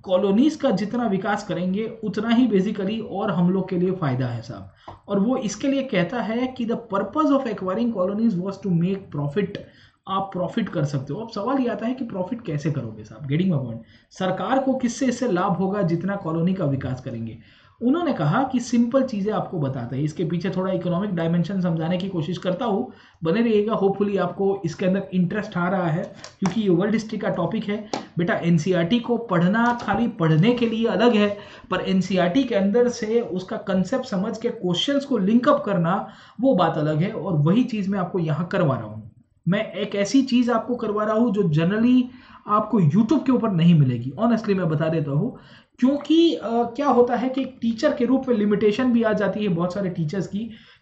Speaker 1: कॉलोनीज का जितना विकास करेंगे उतना ही बेसिकली और हम लोग के लिए फायदा है साहब। और वो इसके लिए कहता है कि the purpose of acquiring colonies was to make profit. आप प्रॉफिट कर सकते हो। अब सवाल ये आता है कि प्रॉफिट कैसे करोगे साहब? Getting my point. सरकार को किससे इससे लाभ होगा जितना कॉलोनी का विकास करेंगे? उन्होंने कहा कि सिंपल चीजें आपको बताते हैं। इसके पीछे थोड़ा इकोनॉमिक डायमेंशन समझाने की कोशिश करता हूँ, बने रहिएगा। होपफुली आपको इसके अंदर इंटरेस्ट आ रहा है, क्योंकि ये वर्ल्ड हिस्ट्री का टॉपिक है। बेटा एनसीईआरटी को पढ़ना खाली पढ़ने के लिए अलग है, पर एनसीईआरटी के अंदर से उसका कंसेप्ट समझ के क्वेश्चंस को लिंकअप करना वो बात अलग है, और वही चीज मैं आपको यहाँ करवा रहा हूँ। मैं एक ऐसी चीज आपको करवा रहा हूँ जो जनरली आपको यूट्यूब के ऊपर नहीं मिलेगी। ऑनेस्टली मैं बता देता हूँ, क्योंकि क्या होता है कि टीचर के रूप में लिमिटेशन भी आ जाती है बहुत सारे टीचर्स की,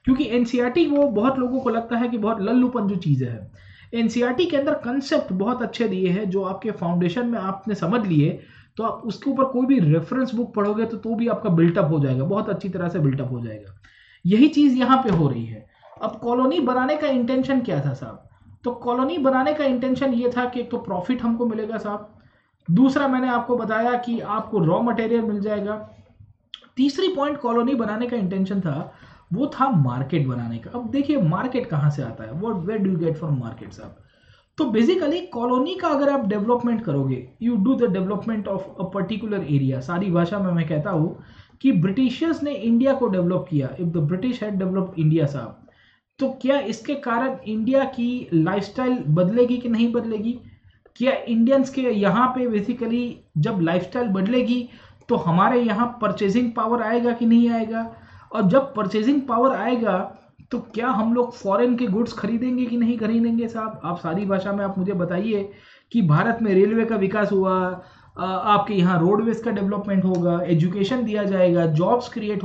Speaker 1: क्योंकि एनसीईआरटी वो बहुत लोगों को लगता है कि बहुत लल्लूपन जो चीज़ें है। एनसीईआरटी के अंदर कंसेप्ट बहुत अच्छे दिए हैं जो आपके फाउंडेशन में आपने समझ लिए, तो आप उसके ऊपर कोई भी रेफरेंस बुक पढ़ोगे तो भी आपका बिल्टअप हो जाएगा, बहुत अच्छी तरह से बिल्टअप हो जाएगा। यही चीज़ यहाँ पे हो रही है। अब कॉलोनी बनाने का इंटेंशन क्या था साहब? तो कॉलोनी बनाने का इंटेंशन ये था कि एक तो प्रॉफिट हमको मिलेगा साहब, दूसरा मैंने आपको बताया कि आपको रॉ मटेरियल मिल जाएगा, तीसरी पॉइंट कॉलोनी बनाने का इंटेंशन था वो था मार्केट बनाने का। अब देखिए मार्केट कहाँ से आता है, what where do you get from market साहब? तो बेसिकली कॉलोनी का अगर आप डेवलपमेंट करोगे, you do the development of a particular area. सारी भाषा में मैं कहता हूँ कि ब्रिटिशर्स ने इंडिया को डेवलप किया। If the British had developed India साहब, तो क्या इसके कारण इंडिया की लाइफस्टाइल बदलेगी कि नहीं बदलेगी? क्या इंडियंस के यहाँ पे बेसिकली जब लाइफस्टाइल बदलेगी तो हमारे यहाँ परचेजिंग पावर आएगा कि नहीं आएगा? और जब परचेजिंग पावर आएगा तो क्या हम लोग फॉरेन के गुड्स खरीदेंगे कि नहीं खरीदेंगे साहब? आप सारी भाषा में आप मुझे बताइए कि भारत में रेलवे का विकास हुआ, आपके यहाँ रोडवेज का डेवलपमेंट होगा, एजुकेशन दिया जाएगा, जॉब्स क्रिएट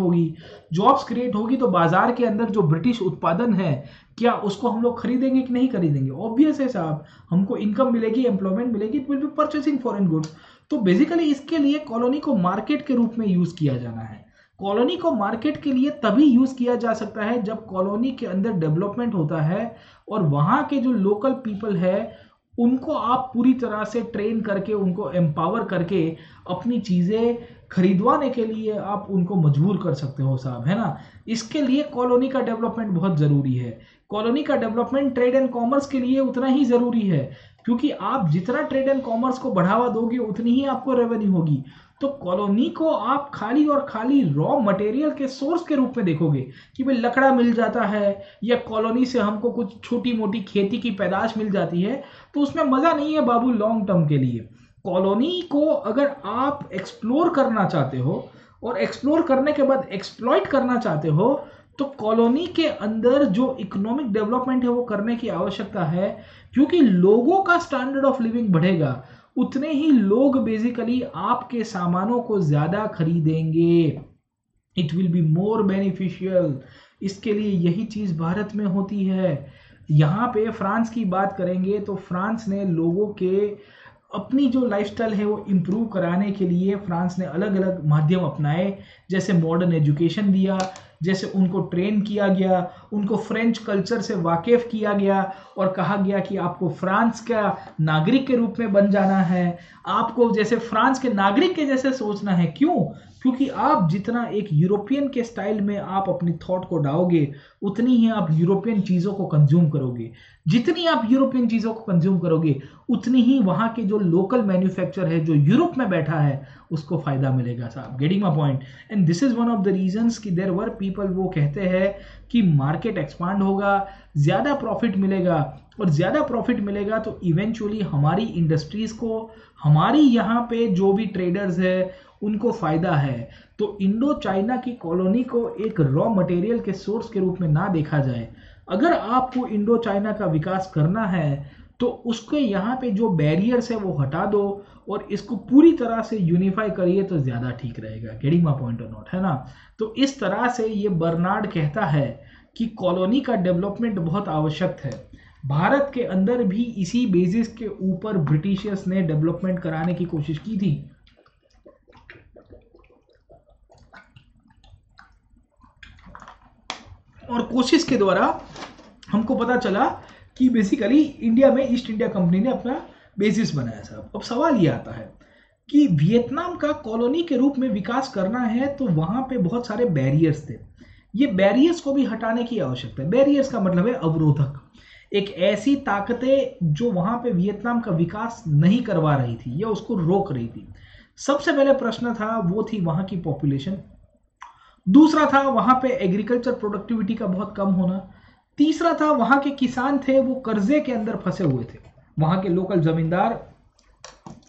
Speaker 1: होगी तो बाजार के अंदर जो ब्रिटिश उत्पादन है क्या उसको हम लोग खरीदेंगे कि नहीं खरीदेंगे? ऑब्वियस है साहब, हमको इनकम मिलेगी, एम्प्लॉयमेंट मिलेगी, will be purchasing foreign goods. तो बेसिकली इसके लिए कॉलोनी को मार्केट के रूप में यूज किया जाना है। कॉलोनी को मार्केट के लिए तभी यूज किया जा सकता है जब कॉलोनी के अंदर डेवलपमेंट होता है और वहां के जो लोकल पीपल है उनको आप पूरी तरह से ट्रेन करके, उनको एम्पावर करके अपनी चीजें खरीदवाने के लिए आप उनको मजबूर कर सकते हो साहब, है ना। इसके लिए कॉलोनी का डेवलपमेंट बहुत जरूरी है। कॉलोनी का डेवलपमेंट ट्रेड एंड कॉमर्स के लिए उतना ही जरूरी है, क्योंकि आप जितना ट्रेड एंड कॉमर्स को बढ़ावा दोगे उतनी ही आपको रेवेन्यू होगी। तो कॉलोनी को आप खाली और खाली रॉ मटेरियल के सोर्स के रूप में देखोगे कि भाई लकड़ा मिल जाता है या कॉलोनी से हमको कुछ छोटी मोटी खेती की पैदाश मिल जाती है, तो उसमें मजा नहीं है बाबू लॉन्ग टर्म के लिए। कॉलोनी को अगर आप एक्सप्लोर करना चाहते हो और एक्सप्लोर करने के बाद एक्सप्लॉइट करना चाहते हो तो कॉलोनी के अंदर जो इकोनॉमिक डेवलपमेंट है वो करने की आवश्यकता है, क्योंकि लोगों का स्टैंडर्ड ऑफ लिविंग बढ़ेगा उतने ही लोग बेसिकली आपके सामानों को ज्यादा खरीदेंगे। It will be more beneficial. इसके लिए यही चीज भारत में होती है। यहाँ पे फ्रांस की बात करेंगे तो फ्रांस ने लोगों के अपनी जो लाइफस्टाइल है वो इम्प्रूव कराने के लिए फ्रांस ने अलग अलग माध्यम अपनाए, जैसे मॉडर्न एजुकेशन दिया, जैसे उनको ट्रेन किया गया, उनको फ्रेंच कल्चर से वाकिफ किया गया और कहा गया कि आपको फ्रांस का नागरिक के रूप में बन जाना है, आपको जैसे फ्रांस के नागरिक के जैसे सोचना है। क्यों? क्योंकि आप जितना एक यूरोपियन के स्टाइल में आप अपनी थॉट को डालोगे उतनी ही आप यूरोपियन चीज़ों को कंज्यूम करोगे। जितनी आप यूरोपियन चीज़ों को कंज्यूम करोगे उतनी ही वहाँ के जो लोकल मैन्युफैक्चर है जो यूरोप में बैठा है उसको फायदा मिलेगा साहब। Getting my point? And this is one of the reasons कि देयर वर पीपल वो कहते हैं कि मार्केट एक्सपांड होगा, ज़्यादा प्रॉफिट मिलेगा, और ज़्यादा प्रॉफिट मिलेगा तो इवेंचुअली हमारी इंडस्ट्रीज़ को, हमारी यहाँ पे जो भी ट्रेडर्स है उनको फायदा है। तो इंडो चाइना की कॉलोनी को एक रॉ मटेरियल के सोर्स के रूप में ना देखा जाए। अगर आपको इंडो चाइना का विकास करना है तो उसके यहाँ पे जो बैरियर्स है वो हटा दो और इसको पूरी तरह से यूनिफाई करिए तो ज़्यादा ठीक रहेगा। गेटिंग माय पॉइंट और नॉट, है ना। तो इस तरह से ये बर्नार्ड कहता है कि कॉलोनी का डेवलपमेंट बहुत आवश्यक है। भारत के अंदर भी इसी बेसिस के ऊपर ब्रिटिशर्स ने डेवलपमेंट कराने की कोशिश की थी। और कोशिश के द्वारा हमको पता चला कि बेसिकली इंडिया में ईस्ट इंडिया कंपनी ने अपना बेसिस बनाया साहब। अब सवाल ये आता है कि वियतनाम का कॉलोनी के रूप में विकास करना है तो वहां पे बहुत सारे बैरियर्स थे। ये बैरियर्स को भी हटाने की आवश्यकता है। बैरियर्स का मतलब है अवरोधक, एक ऐसी ताकतें जो वहां पे वियतनाम का विकास नहीं करवा रही थी या उसको रोक रही थी। सबसे पहले प्रश्न था वो थी वहां की पॉपुलेशन, दूसरा था वहां पे एग्रीकल्चर प्रोडक्टिविटी का बहुत कम होना, तीसरा था वहां के किसान थे वो कर्जे के अंदर फंसे हुए थे, वहां के लोकल जमींदार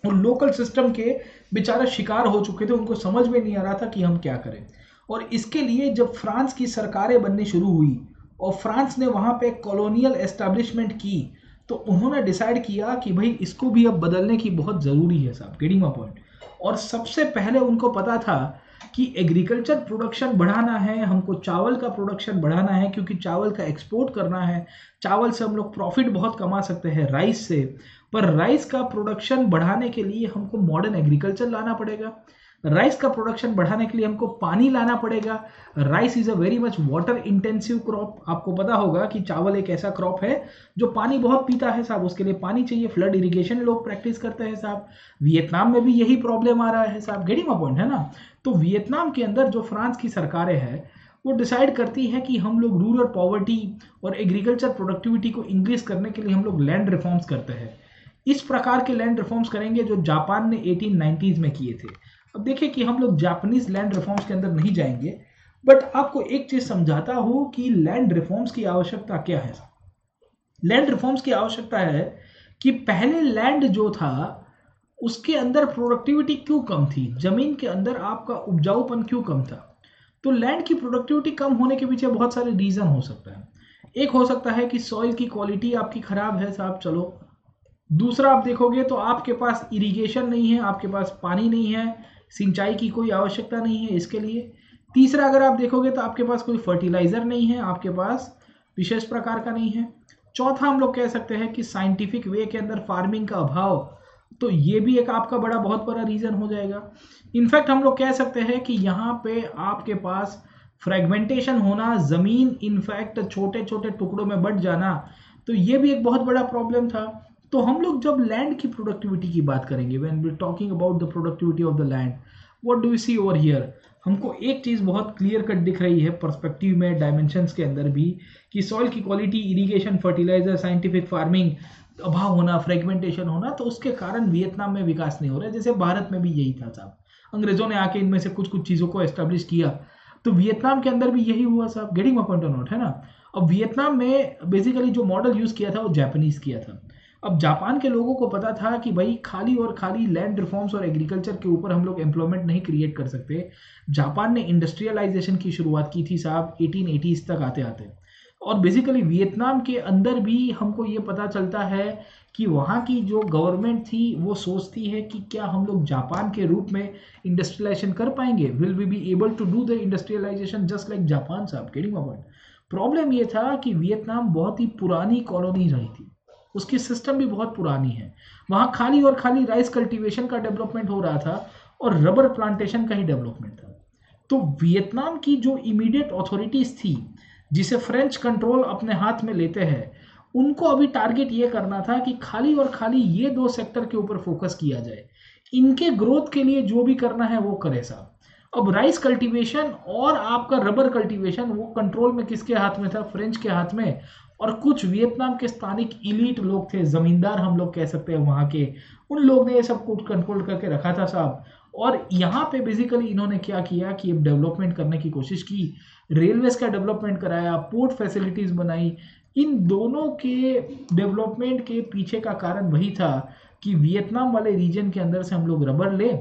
Speaker 1: और लोकल सिस्टम के बेचारा शिकार हो चुके थे, उनको समझ में नहीं आ रहा था कि हम क्या करें। और इसके लिए जब फ्रांस की सरकारें बननी शुरू हुई और फ्रांस ने वहां पे कॉलोनियल एस्टैब्लिशमेंट की तो उन्होंने डिसाइड किया कि भाई इसको भी अब बदलने की बहुत जरूरी है साहब। Getting my point? और सबसे पहले उनको पता था कि एग्रीकल्चर प्रोडक्शन बढ़ाना है, हमको चावल का प्रोडक्शन बढ़ाना है क्योंकि चावल का एक्सपोर्ट करना है, चावल से हम लोग प्रॉफिट बहुत कमा सकते हैं राइस से। पर राइस का प्रोडक्शन बढ़ाने के लिए हमको मॉडर्न एग्रीकल्चर लाना पड़ेगा, राइस का प्रोडक्शन बढ़ाने के लिए हमको पानी लाना पड़ेगा। Rice is a very much water intensive crop. आपको पता होगा कि चावल एक ऐसा क्रॉप है जो पानी बहुत पीता है साहब, उसके लिए पानी चाहिए। फ्लड इरिगेशन लोग प्रैक्टिस करते हैं साहब। वियतनाम में भी यही प्रॉब्लम आ रहा है साहब। गेटिंग माय पॉइंट, है ना। तो वियतनाम के अंदर जो फ्रांस की सरकारें हैं वो डिसाइड करती है कि हम लोग रूरल पॉवर्टी और एग्रीकल्चर प्रोडक्टिविटी को इंक्रीज करने के लिए हम लोग लैंड रिफॉर्म्स करते हैं। इस प्रकार के लैंड रिफॉर्म्स करेंगे जो जापान ने 1890s में किए थे। अब देखिए कि हम लोग जापानीज लैंड रिफॉर्म्स के अंदर नहीं जाएंगे, बट आपको एक चीज समझाता हूं कि लैंड रिफॉर्म्स की आवश्यकता क्या है। लैंड रिफॉर्म्स की आवश्यकता है कि पहले लैंड जो था उसके अंदर प्रोडक्टिविटी क्यों कम थी, जमीन के अंदर आपका उपजाऊपन क्यों कम था। तो लैंड की प्रोडक्टिविटी कम होने के पीछे बहुत सारे रीजन हो सकता है। एक हो सकता है कि सॉइल की क्वालिटी आपकी खराब है साहब, चलो दूसरा आप देखोगे तो आपके पास इरिगेशन नहीं है, आपके पास पानी नहीं है, सिंचाई की कोई आवश्यकता नहीं है इसके लिए। तीसरा अगर आप देखोगे तो आपके पास कोई फर्टिलाइजर नहीं है, आपके पास विशेष प्रकार का नहीं है। चौथा हम लोग कह सकते हैं कि साइंटिफिक वे के अंदर फार्मिंग का अभाव, तो ये भी एक आपका बहुत बड़ा रीजन हो जाएगा। इनफैक्ट हम लोग कह सकते हैं कि यहाँ पे आपके पास फ्रेगमेंटेशन होना, जमीन इनफैक्ट छोटे छोटे टुकड़ों में बंट जाना, तो ये भी एक बहुत बड़ा प्रॉब्लम था। तो हम लोग जब लैंड की प्रोडक्टिविटी की बात करेंगे, when we talking about the productivity of the land, what do we see over here, हमको एक चीज बहुत क्लियर कट दिख रही है पर्सपेक्टिव में, डायमेंशंस के अंदर भी, कि सॉइल की quality, irrigation, fertiliser, scientific farming अभाव होना, फ्रेगमेंटेशन होना, तो उसके कारण वियतनाम में विकास नहीं हो रहा है। जैसे भारत में भी यही था साहब, अंग्रेजों ने आके इनमें से कुछ कुछ चीजों को एस्टेब्लिश किया, तो वियतनाम के अंदर भी यही हुआ साहब। गेटिंग माय पॉइंट और नॉट, है ना। अब वियतनाम में बेसिकली जो मॉडल यूज किया था वो जापानीज किया था। अब जापान के लोगों को पता था कि भाई खाली और खाली लैंड रिफॉर्म्स और एग्रीकल्चर के ऊपर हम लोग एम्प्लॉयमेंट नहीं क्रिएट कर सकते। जापान ने इंडस्ट्रियलाइजेशन की शुरुआत की थी साहब 1880s तक आते आते, और बेसिकली वियतनाम के अंदर भी हमको ये पता चलता है कि वहाँ की जो गवर्नमेंट थी वो सोचती है कि क्या हम लोग जापान के रूप में इंडस्ट्रियलाइजेशन कर पाएंगे, will we be able to do the industrialisation just like Japan साहब। Getting my point. प्रॉब्लम ये था कि वियतनाम बहुत ही पुरानी कॉलोनी रही थी, उसकी सिस्टम भी बहुत पुरानी है। वहाँ खाली और खाली राइस कल्टीवेशन का डेवलपमेंट हो रहा था और रबर प्लांटेशन का ही डेवलपमेंट था। तो वियतनाम की जो इमीडिएट अथॉरिटीज थी, जिसे फ्रेंच कंट्रोल अपने हाथ में लेते हैं, उनको अभी टारगेट ये करना था कि खाली और खाली ये दो सेक्टर के ऊपर फोकस किया जाए, इनके ग्रोथ के लिए जो भी करना है वो करे साहब। अब राइस कल्टीवेशन और आपका रबर कल्टीवेशन वो कंट्रोल में किसके हाथ में था, फ्रेंच के हाथ में। और कुछ वियतनाम के स्थानिक इलीट लोग थे, जमींदार हम लोग कह सकते हैं वहाँ के, उन लोग ने ये सब कुछ कंट्रोल करके रखा था साहब। और यहाँ पे बेसिकली इन्होंने क्या किया कि डेवलपमेंट करने की कोशिश की, रेलवेज का डेवलपमेंट कराया, पोर्ट फैसिलिटीज बनाई। इन दोनों के डेवलपमेंट के पीछे का कारण वही था कि वियतनाम वाले रीजन के अंदर से हम लोग रबर ले,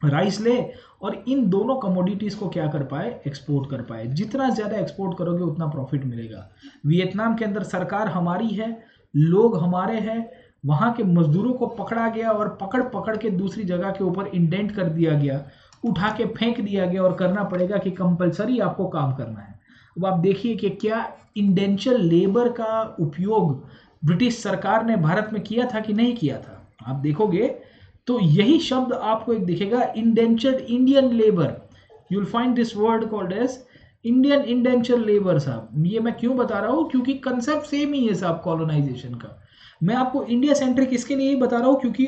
Speaker 1: राइस ले, और इन दोनों कमोडिटीज को क्या कर पाए, एक्सपोर्ट कर पाए। जितना ज्यादा एक्सपोर्ट करोगे उतना प्रॉफिट मिलेगा। वियतनाम के अंदर सरकार हमारी है, लोग हमारे हैं, वहां के मजदूरों को पकड़ा गया और पकड़ पकड़ के दूसरी जगह के ऊपर इंडेंट कर दिया गया, उठा के फेंक दिया गया, और करना पड़ेगा कि कंपलसरी आपको काम करना है। अब आप देखिए कि क्या इंडेंचर लेबर का उपयोग ब्रिटिश सरकार ने भारत में किया था कि नहीं किया था। आप देखोगे तो यही शब्द आपको एक दिखेगा, indentured Indian labour. You will find this word called as Indian indenture labour साहब। ये मैं क्यों बता रहा हूँ, क्योंकि कंसेप्ट सेम ही है साहब कॉलोनाइजेशन का। मैं आपको इंडिया सेंट्रिक इसके लिए ही बता रहा हूँ क्योंकि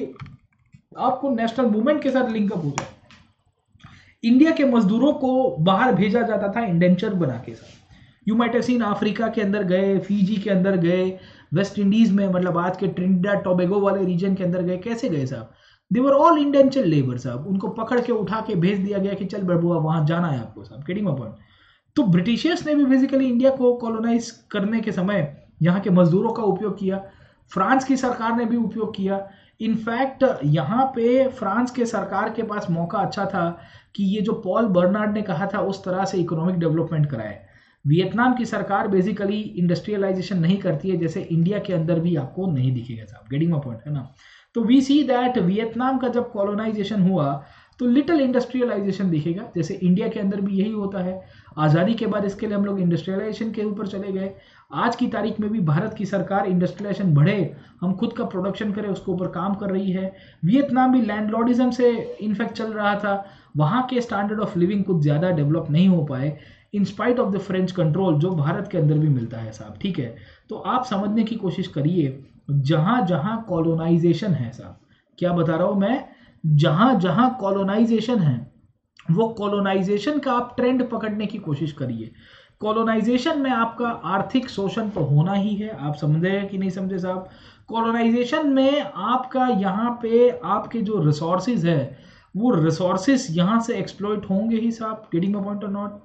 Speaker 1: आपको नेशनल मूवमेंट के साथ लिंकअप हो जाए। इंडिया के मजदूरों को बाहर भेजा जाता था इंडेंचर बना के साहब। You might have seen, Africa के अंदर गए, फिजी के अंदर गए, वेस्ट इंडीज में, मतलब आज के ट्रिनिडाद टोबैगो वाले रीजन के अंदर गए, कैसे गए साहब, दे वर ऑल इंडेंचर लेबर साहब। उनको पकड़ के उठा के भेज दिया गया कि चल बड़बुआ वहां जाना है आपको साहब। Getting my point. तो ब्रिटिशर्स ने भी बेसिकली इंडिया को कॉलोनाइज करने के समय यहाँ के मजदूरों का उपयोग किया, फ्रांस की सरकार ने भी उपयोग किया। इनफैक्ट यहाँ पे फ्रांस के सरकार के पास मौका अच्छा था कि ये जो पॉल बर्नार्ड ने कहा था उस तरह से इकोनॉमिक डेवलपमेंट कराए। वियतनाम की सरकार बेसिकली इंडस्ट्रियलाइजेशन नहीं करती है, जैसे इंडिया के अंदर भी आपको नहीं दिखेगा साहब। गेटिंग माय पॉइंट, है ना। तो वी सी दैट वियतनाम का जब कॉलोनाइजेशन हुआ तो लिटिल इंडस्ट्रियलाइजेशन दिखेगा, जैसे इंडिया के अंदर भी यही होता है। आज़ादी के बाद इसके लिए हम लोग इंडस्ट्रियलाइजेशन के ऊपर चले गए। आज की तारीख में भी भारत की सरकार इंडस्ट्रियलाइजेशन बढ़े, हम खुद का प्रोडक्शन करें, उसके ऊपर काम कर रही है। वियतनाम भी लैंडलॉर्डिज्म से इनफैक्ट चल रहा था, वहाँ के स्टैंडर्ड ऑफ लिविंग कुछ ज़्यादा डेवलप नहीं हो पाए in spite of the French control, जो भारत के अंदर भी मिलता है साहब। ठीक है, तो आप समझने की कोशिश करिए, जहां जहां कॉलोनाइजेशन है साहब, क्या बता रहा हूं मैं, जहां जहां कॉलोनाइजेशन है वो कॉलोनाइजेशन का आप ट्रेंड पकड़ने की कोशिश करिए। कॉलोनाइजेशन में आपका आर्थिक शोषण तो होना ही है, आप समझे कि नहीं समझे साहब। कॉलोनाइजेशन में आपका यहाँ पे आपके जो रिसोर्सेज है वो रिसोर्सेज यहाँ से एक्सप्लॉइट होंगे ही साहब। गेटिंग माय पॉइंट और नॉट।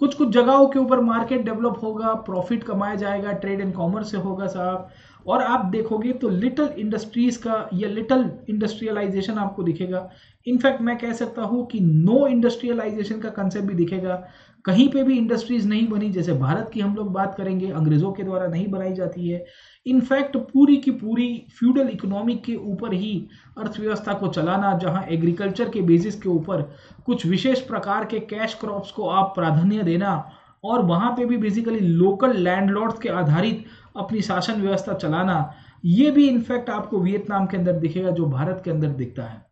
Speaker 1: कुछ कुछ जगहों के ऊपर मार्केट डेवलप होगा, प्रॉफिट कमाया जाएगा, ट्रेड एंड कॉमर्स से होगा साहब, और आप देखोगे तो लिटिल इंडस्ट्रीज का या लिटिल इंडस्ट्रियलाइजेशन आपको दिखेगा। इनफैक्ट मैं कह सकता हूं कि नो इंडस्ट्रियलाइजेशन का कंसेप्ट भी दिखेगा। कहीं पे भी इंडस्ट्रीज नहीं बनी, जैसे भारत की हम लोग बात करेंगे अंग्रेजों के द्वारा नहीं बनाई जाती है। इनफैक्ट पूरी की पूरी फ्यूडल इकोनॉमिक के ऊपर ही अर्थव्यवस्था को चलाना, जहां एग्रीकल्चर के बेसिस के ऊपर कुछ विशेष प्रकार के कैश क्रॉप्स को आप प्राधान्य देना, और वहां पे भी बेसिकली लोकल लैंडलॉर्ड्स के आधारित अपनी शासन व्यवस्था चलाना, ये भी इनफैक्ट आपको वियतनाम के अंदर दिखेगा जो भारत के अंदर दिखता है।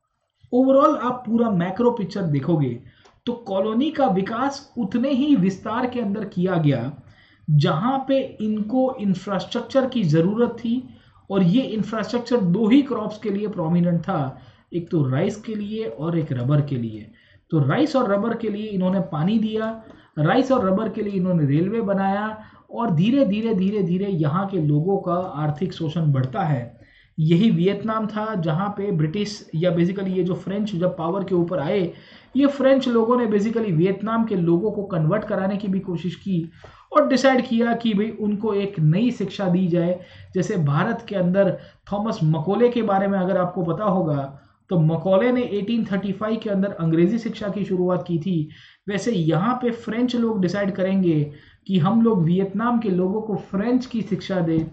Speaker 1: ओवरऑल आप पूरा मैक्रो पिक्चर देखोगे तो कॉलोनी का विकास उतने ही विस्तार के अंदर किया गया जहां पे इनको इंफ्रास्ट्रक्चर की जरूरत थी, और ये इंफ्रास्ट्रक्चर दो ही क्रॉप्स के लिए प्रोमिनेंट था, एक तो राइस के लिए और एक रबर के लिए। तो राइस और रबर के लिए इन्होंने पानी दिया, राइस और रबर के लिए इन्होंने रेलवे बनाया, और धीरे धीरे धीरे धीरे यहाँ के लोगों का आर्थिक शोषण बढ़ता है। यही वियतनाम था जहाँ पे ब्रिटिश या बेसिकली ये जो फ्रेंच जब पावर के ऊपर आए, ये फ्रेंच लोगों ने बेसिकली वियतनाम के लोगों को कन्वर्ट कराने की भी कोशिश की और डिसाइड किया कि भाई उनको एक नई शिक्षा दी जाए। जैसे भारत के अंदर थॉमस मकोले के बारे में अगर आपको पता होगा, तो मकोले ने 1835 के अंदर अंग्रेजी शिक्षा की शुरुआत की थी। वैसे यहाँ पे फ्रेंच लोग डिसाइड करेंगे कि हम लोग वियतनाम के लोगों को फ्रेंच की शिक्षा दें।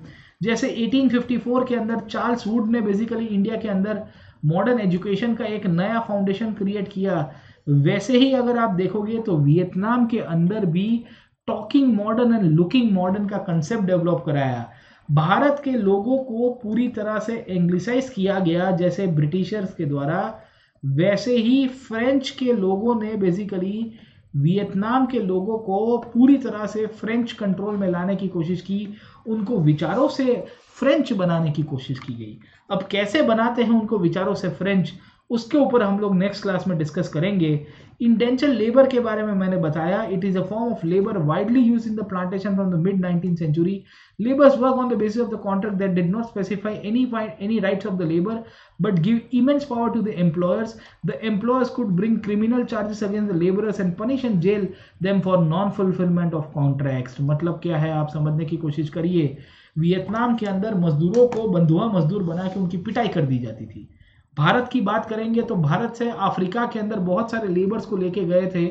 Speaker 1: जैसे 1854 के अंदर चार्ल्स वुड ने बेसिकली इंडिया के अंदर मॉडर्न एजुकेशन का एक नया फाउंडेशन क्रिएट किया, वैसे ही अगर आप देखोगे तो वियतनाम के अंदर भी talking modern and looking modern का कंसेप्ट डेवलप कराया। भारत के लोगों को पूरी तरह से एंग्लिसाइज किया गया जैसे ब्रिटिशर्स के द्वारा, वैसे ही फ्रेंच के लोगों ने बेसिकली वियतनाम के लोगों को पूरी तरह से फ्रेंच कंट्रोल में लाने की कोशिश की, उनको विचारों से फ्रेंच बनाने की कोशिश की गई। अब कैसे बनाते हैं उनको विचारों से फ्रेंच, उसके ऊपर हम लोग नेक्स्ट क्लास में डिस्कस करेंगे। इंडेंचर लेबर के बारे में मैंने बताया, it is a form of labour widely used in the plantation from the mid 19th century. Laborers work on the basis of the contract that did not specify any rights of the labor but give immense power to the employers. The employers could bring criminal charges against the laborers and punish and jail them for non-fulfillment of contracts. मतलब क्या है आप समझने की कोशिश करिए। Vietnam के अंदर मजदूरों को बंधुआ मजदूर बना के उनकी पिटाई कर दी जाती थी। भारत की बात करेंगे तो भारत से अफ्रीका के अंदर बहुत सारे लेबर्स को लेके गए थे,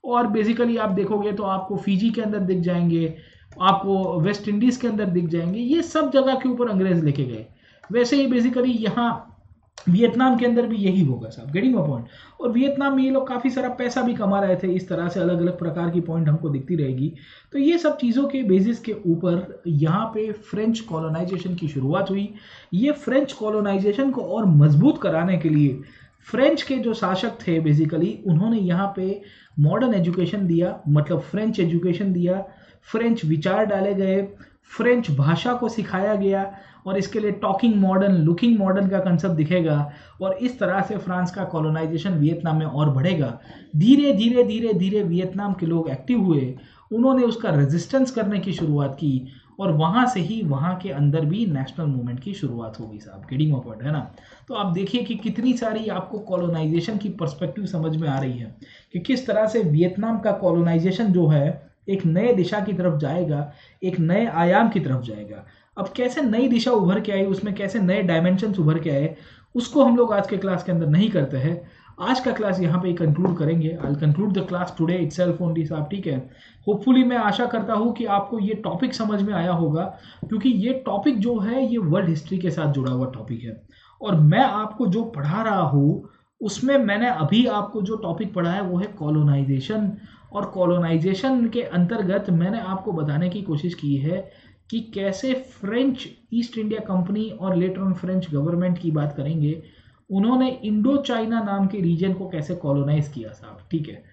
Speaker 1: और बेसिकली आप देखोगे तो आपको फिजी के अंदर दिख जाएंगे, आपको वेस्ट इंडीज के अंदर दिख जाएंगे, ये सब जगह के ऊपर अंग्रेज लेके गए। वैसे ही बेसिकली यहाँ वियतनाम के अंदर भी यही होगा साहब, गेटिंग माय पॉइंट। और वियतनाम में ये लोग काफी सारा पैसा भी कमा रहे थे, इस तरह से अलग अलग प्रकार की पॉइंट हमको दिखती रहेगी। तो ये सब चीजों के बेसिस के ऊपर यहाँ पे फ्रेंच कॉलोनाइजेशन की शुरुआत हुई। ये फ्रेंच कॉलोनाइजेशन को और मजबूत कराने के लिए फ्रेंच के जो शासक थे बेसिकली उन्होंने यहाँ पे मॉडर्न एजुकेशन दिया, मतलब फ्रेंच एजुकेशन दिया, फ्रेंच विचार डाले गए, फ्रेंच भाषा को सिखाया गया, और इसके लिए टॉकिंग मॉडर्न लुकिंग मॉडर्न का कंसेप्ट दिखेगा, और इस तरह से फ्रांस का कॉलोनाइजेशन वियतनाम में और बढ़ेगा। धीरे धीरे धीरे धीरे वियतनाम के लोग एक्टिव हुए, उन्होंने उसका रेजिस्टेंस करने की शुरुआत की, और वहां से ही वहां के अंदर भी नेशनल मूवमेंट की शुरुआत होगी साहब, गेटिंग माय पॉइंट है ना। तो आप देखिए कि कितनी सारी आपको कॉलोनाइजेशन की पर्सपेक्टिव समझ में आ रही है कि किस तरह से वियतनाम का कॉलोनाइजेशन जो है एक नए दिशा की तरफ जाएगा, एक नए आयाम की तरफ जाएगा। अब कैसे नई दिशा उभर के आई, उसमें कैसे नए डायमेंशंस उभर के आए, उसको हम लोग आज के क्लास के अंदर नहीं करते हैं। आज का क्लास यहाँ पे कंक्लूड करेंगे। I will conclude the class today itself only साहब, ठीक है। होपफुली मैं आशा करता हूँ कि आपको ये टॉपिक समझ में आया होगा, क्योंकि ये टॉपिक जो है ये वर्ल्ड हिस्ट्री के साथ जुड़ा हुआ टॉपिक है, और मैं आपको जो पढ़ा रहा हूँ उसमें मैंने अभी आपको जो टॉपिक पढ़ा है वो है कॉलोनाइजेशन, और कॉलोनाइजेशन के अंतर्गत मैंने आपको बताने की कोशिश की है कि कैसे फ्रेंच ईस्ट इंडिया कंपनी और लेटर ऑन फ्रेंच गवर्नमेंट की बात करेंगे, उन्होंने इंडो चाइना नाम के रीजन को कैसे कॉलोनाइज किया साहब, ठीक है।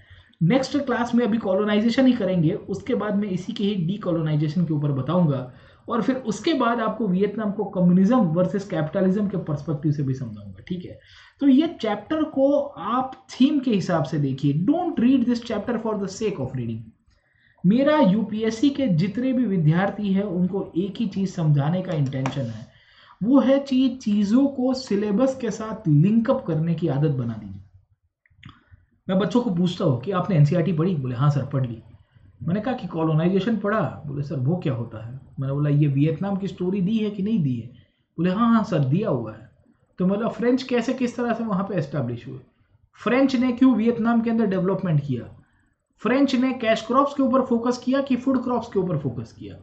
Speaker 1: नेक्स्ट क्लास में अभी कॉलोनाइजेशन ही करेंगे, उसके बाद मैं इसी के ही डीकॉलोनाइजेशन के ऊपर बताऊंगा, और फिर उसके बाद आपको वियतनाम को कम्युनिज्म वर्सेस कैपिटलिज्म के पर्सपेक्टिव से भी समझाऊंगा, ठीक है। तो ये चैप्टर को आप थीम के हिसाब से देखिए, don't read this chapter for the sake of reading. मेरा यूपीएससी के जितने भी विद्यार्थी हैं उनको एक ही चीज समझाने का इंटेंशन है, वो है चीजों को सिलेबस के साथ लिंकअप करने की आदत बना दीजिए। मैं बच्चों को पूछता हूँ कि आपने एनसीईआरटी पढ़ी, बोले हाँ सर पढ़ ली। मैंने कहा कि कॉलोनाइजेशन पढ़ा? बोले सर वो क्या होता है? मैंने बोला ये वियतनाम की स्टोरी दी है कि नहीं दी है? बोले हाँ हाँ सर दिया हुआ है। तो मतलब फ्रेंच कैसे किस तरह से वहाँ पे एस्टेब्लिश हुए, फ्रेंच ने क्यों वियतनाम के अंदर डेवलपमेंट किया, फ्रेंच ने कैश क्रॉप्स के ऊपर फोकस किया कि फूड क्रॉप्स के ऊपर फोकस किया,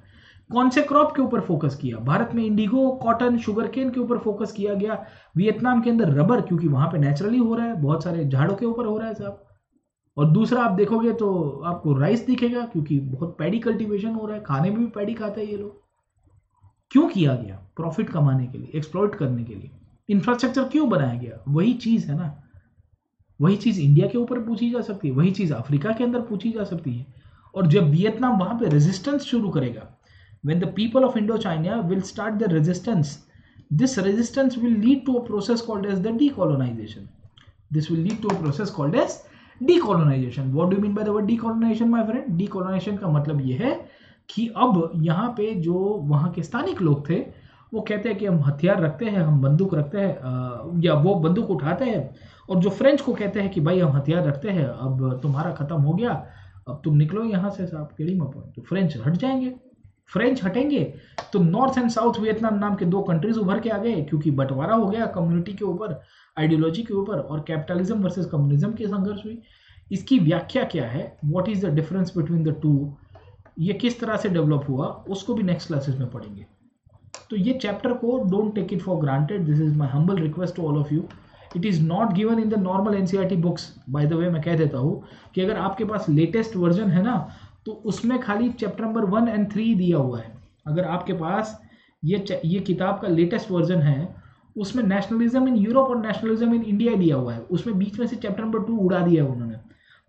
Speaker 1: कौन से क्रॉप के ऊपर फोकस किया? भारत में इंडिगो, कॉटन, शुगर केन के ऊपर फोकस किया गया, वियतनाम के अंदर रबर, क्योंकि वहां पे नेचुरली हो रहा है, बहुत सारे झाड़ों के ऊपर हो रहा है साहब। और दूसरा आप देखोगे तो आपको राइस दिखेगा, क्योंकि बहुत पैडी कल्टीवेशन हो रहा है, खाने में भी पैडी खाते हैं ये लोग। क्यों किया गया? प्रॉफिट कमाने के लिए, एक्सप्लॉइट करने के लिए। इंफ्रास्ट्रक्चर क्यों बनाया गया? वही चीज है ना, वही चीज इंडिया के ऊपर पूछी जा सकती है, वही चीज अफ्रीका के अंदर पूछी जा सकती है। और जब वियतनाम वहां पे रेजिस्टेंस शुरू करेगा, when the people of Indochina will start their resistance, this resistance will lead to a process called as the decolonization. This will lead to a process called as decolonization. What do you mean by the word decolonization, my friend? Decolonization का मतलब ये है कि अब यहाँ पे जो वहाँ के स्थानिक लोग थे वो कहते हैं कि हम हथियार रखते हैं, हम बंदूक रखते हैं, या वो बंदूक उठाते हैं, और जो फ्रेंच को कहते हैं कि भाई हम हथियार रखते हैं, अब तुम्हारा खत्म हो गया, अब तुम निकलो यहाँ से साहब, केड़ी मपो। तो फ्रेंच हट जाएंगे। फ्रेंच हटेंगे तो नॉर्थ एंड साउथ वियतनाम नाम के दो कंट्रीज उभर के आ गए, क्योंकि बंटवारा हो गया कम्युनिटी के ऊपर, आइडियोलॉजी के ऊपर, और कैपिटलिज्म वर्सेस कम्युनिज्म की संघर्ष हुई। इसकी व्याख्या क्या है, what is the difference between the two, ये किस तरह से डेवलप हुआ, उसको भी नेक्स्ट क्लासेस में पढ़ेंगे। तो ये चैप्टर को don't take it for granted, this is my humble request to all of you. It is not given in the normal NCERT books. By the way मैं कह देता हूँ कि अगर आपके पास लेटेस्ट वर्जन है ना, तो उसमें खाली चैप्टर नंबर 1 और 3 दिया हुआ है। अगर आपके पास ये किताब का लेटेस्ट वर्जन है, उसमें नेशनलिज्म इन यूरोप और नेशनलिज्म इन इंडिया दिया हुआ है, उसमें बीच में से चैप्टर नंबर 2 उड़ा दिया है उन्होंने।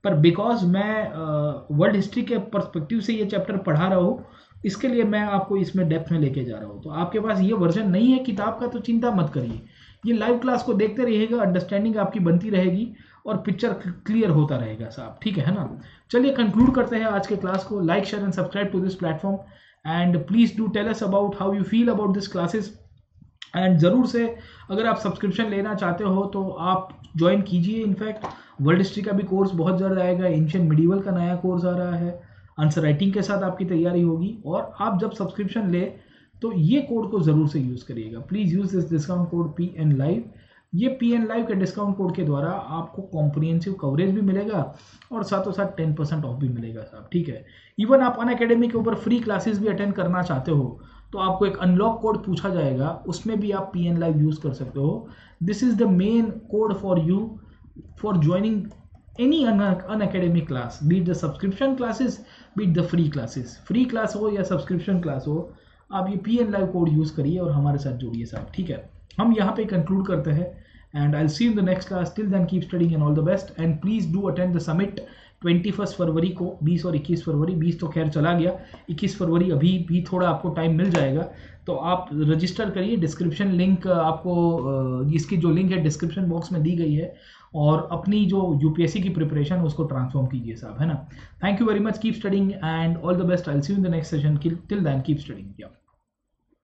Speaker 1: पर बिकॉज मैं वर्ल्ड हिस्ट्री के पर्सपेक्टिव से ये चैप्टर पढ़ा रहा हूँ, इसके लिए मैं आपको इसमें डेप्थ में लेके जा रहा हूँ। तो आपके पास ये वर्जन नहीं है किताब का तो चिंता मत करिए, ये लाइव क्लास को देखते रहिएगा, अंडरस्टैंडिंग आपकी बनती रहेगी और पिक्चर क्लियर होता रहेगा साहब, ठीक है ना। चलिए कंक्लूड करते हैं आज के क्लास को। Like, share and subscribe to this platform, and please do tell us about how you feel about this classes. And ज़रूर से अगर आप सब्सक्रिप्शन लेना चाहते हो तो आप ज्वाइन कीजिए। इनफैक्ट वर्ल्ड हिस्ट्री का भी कोर्स बहुत जल्द आएगा, एंशिएंट मिडीवल का नया कोर्स आ रहा है, आंसर राइटिंग के साथ आपकी तैयारी होगी। और आप जब सब्सक्रिप्शन ले तो ये कोड को ज़रूर से यूज़ करिएगा, please use this discount code PN Live। ये PN Live के डिस्काउंट कोड के द्वारा आपको कॉम्प्रिहेंसिव कवरेज भी मिलेगा और साथों साथ 10% ऑफ भी मिलेगा साहब, ठीक है। इवन आप अनअकैडमी के ऊपर फ्री क्लासेस भी अटेंड करना चाहते हो तो आपको एक अनलॉक कोड पूछा जाएगा, उसमें भी आप PN Live यूज़ कर सकते हो। This is the main code for you for joining any Unacademy class, be it the subscription classes, be it the free classes. Free class हो या सब्सक्रिप्शन क्लास हो, आप ये PN Live कोड यूज़ करिए और हमारे साथ जुड़िए साहब, ठीक है। हम यहाँ पे कंक्लूड करते हैं, and I will see you in the next class. Till then keep studying and all the best, and please do attend the summit 21 फरवरी को, 20 और 21 फरवरी। 20 तो खैर चला गया, 21 फरवरी अभी भी थोड़ा आपको टाइम मिल जाएगा, तो आप रजिस्टर करिए। डिस्क्रिप्शन लिंक आपको इसकी जो लिंक है डिस्क्रिप्शन बॉक्स में दी गई है, और अपनी जो UPSC की प्रिपरेशन है उसको ट्रांसफॉर्म कीजिए साहब, है ना। Thank you very much, keep studying and all the best. I will see you in the next session. Till then keep studying.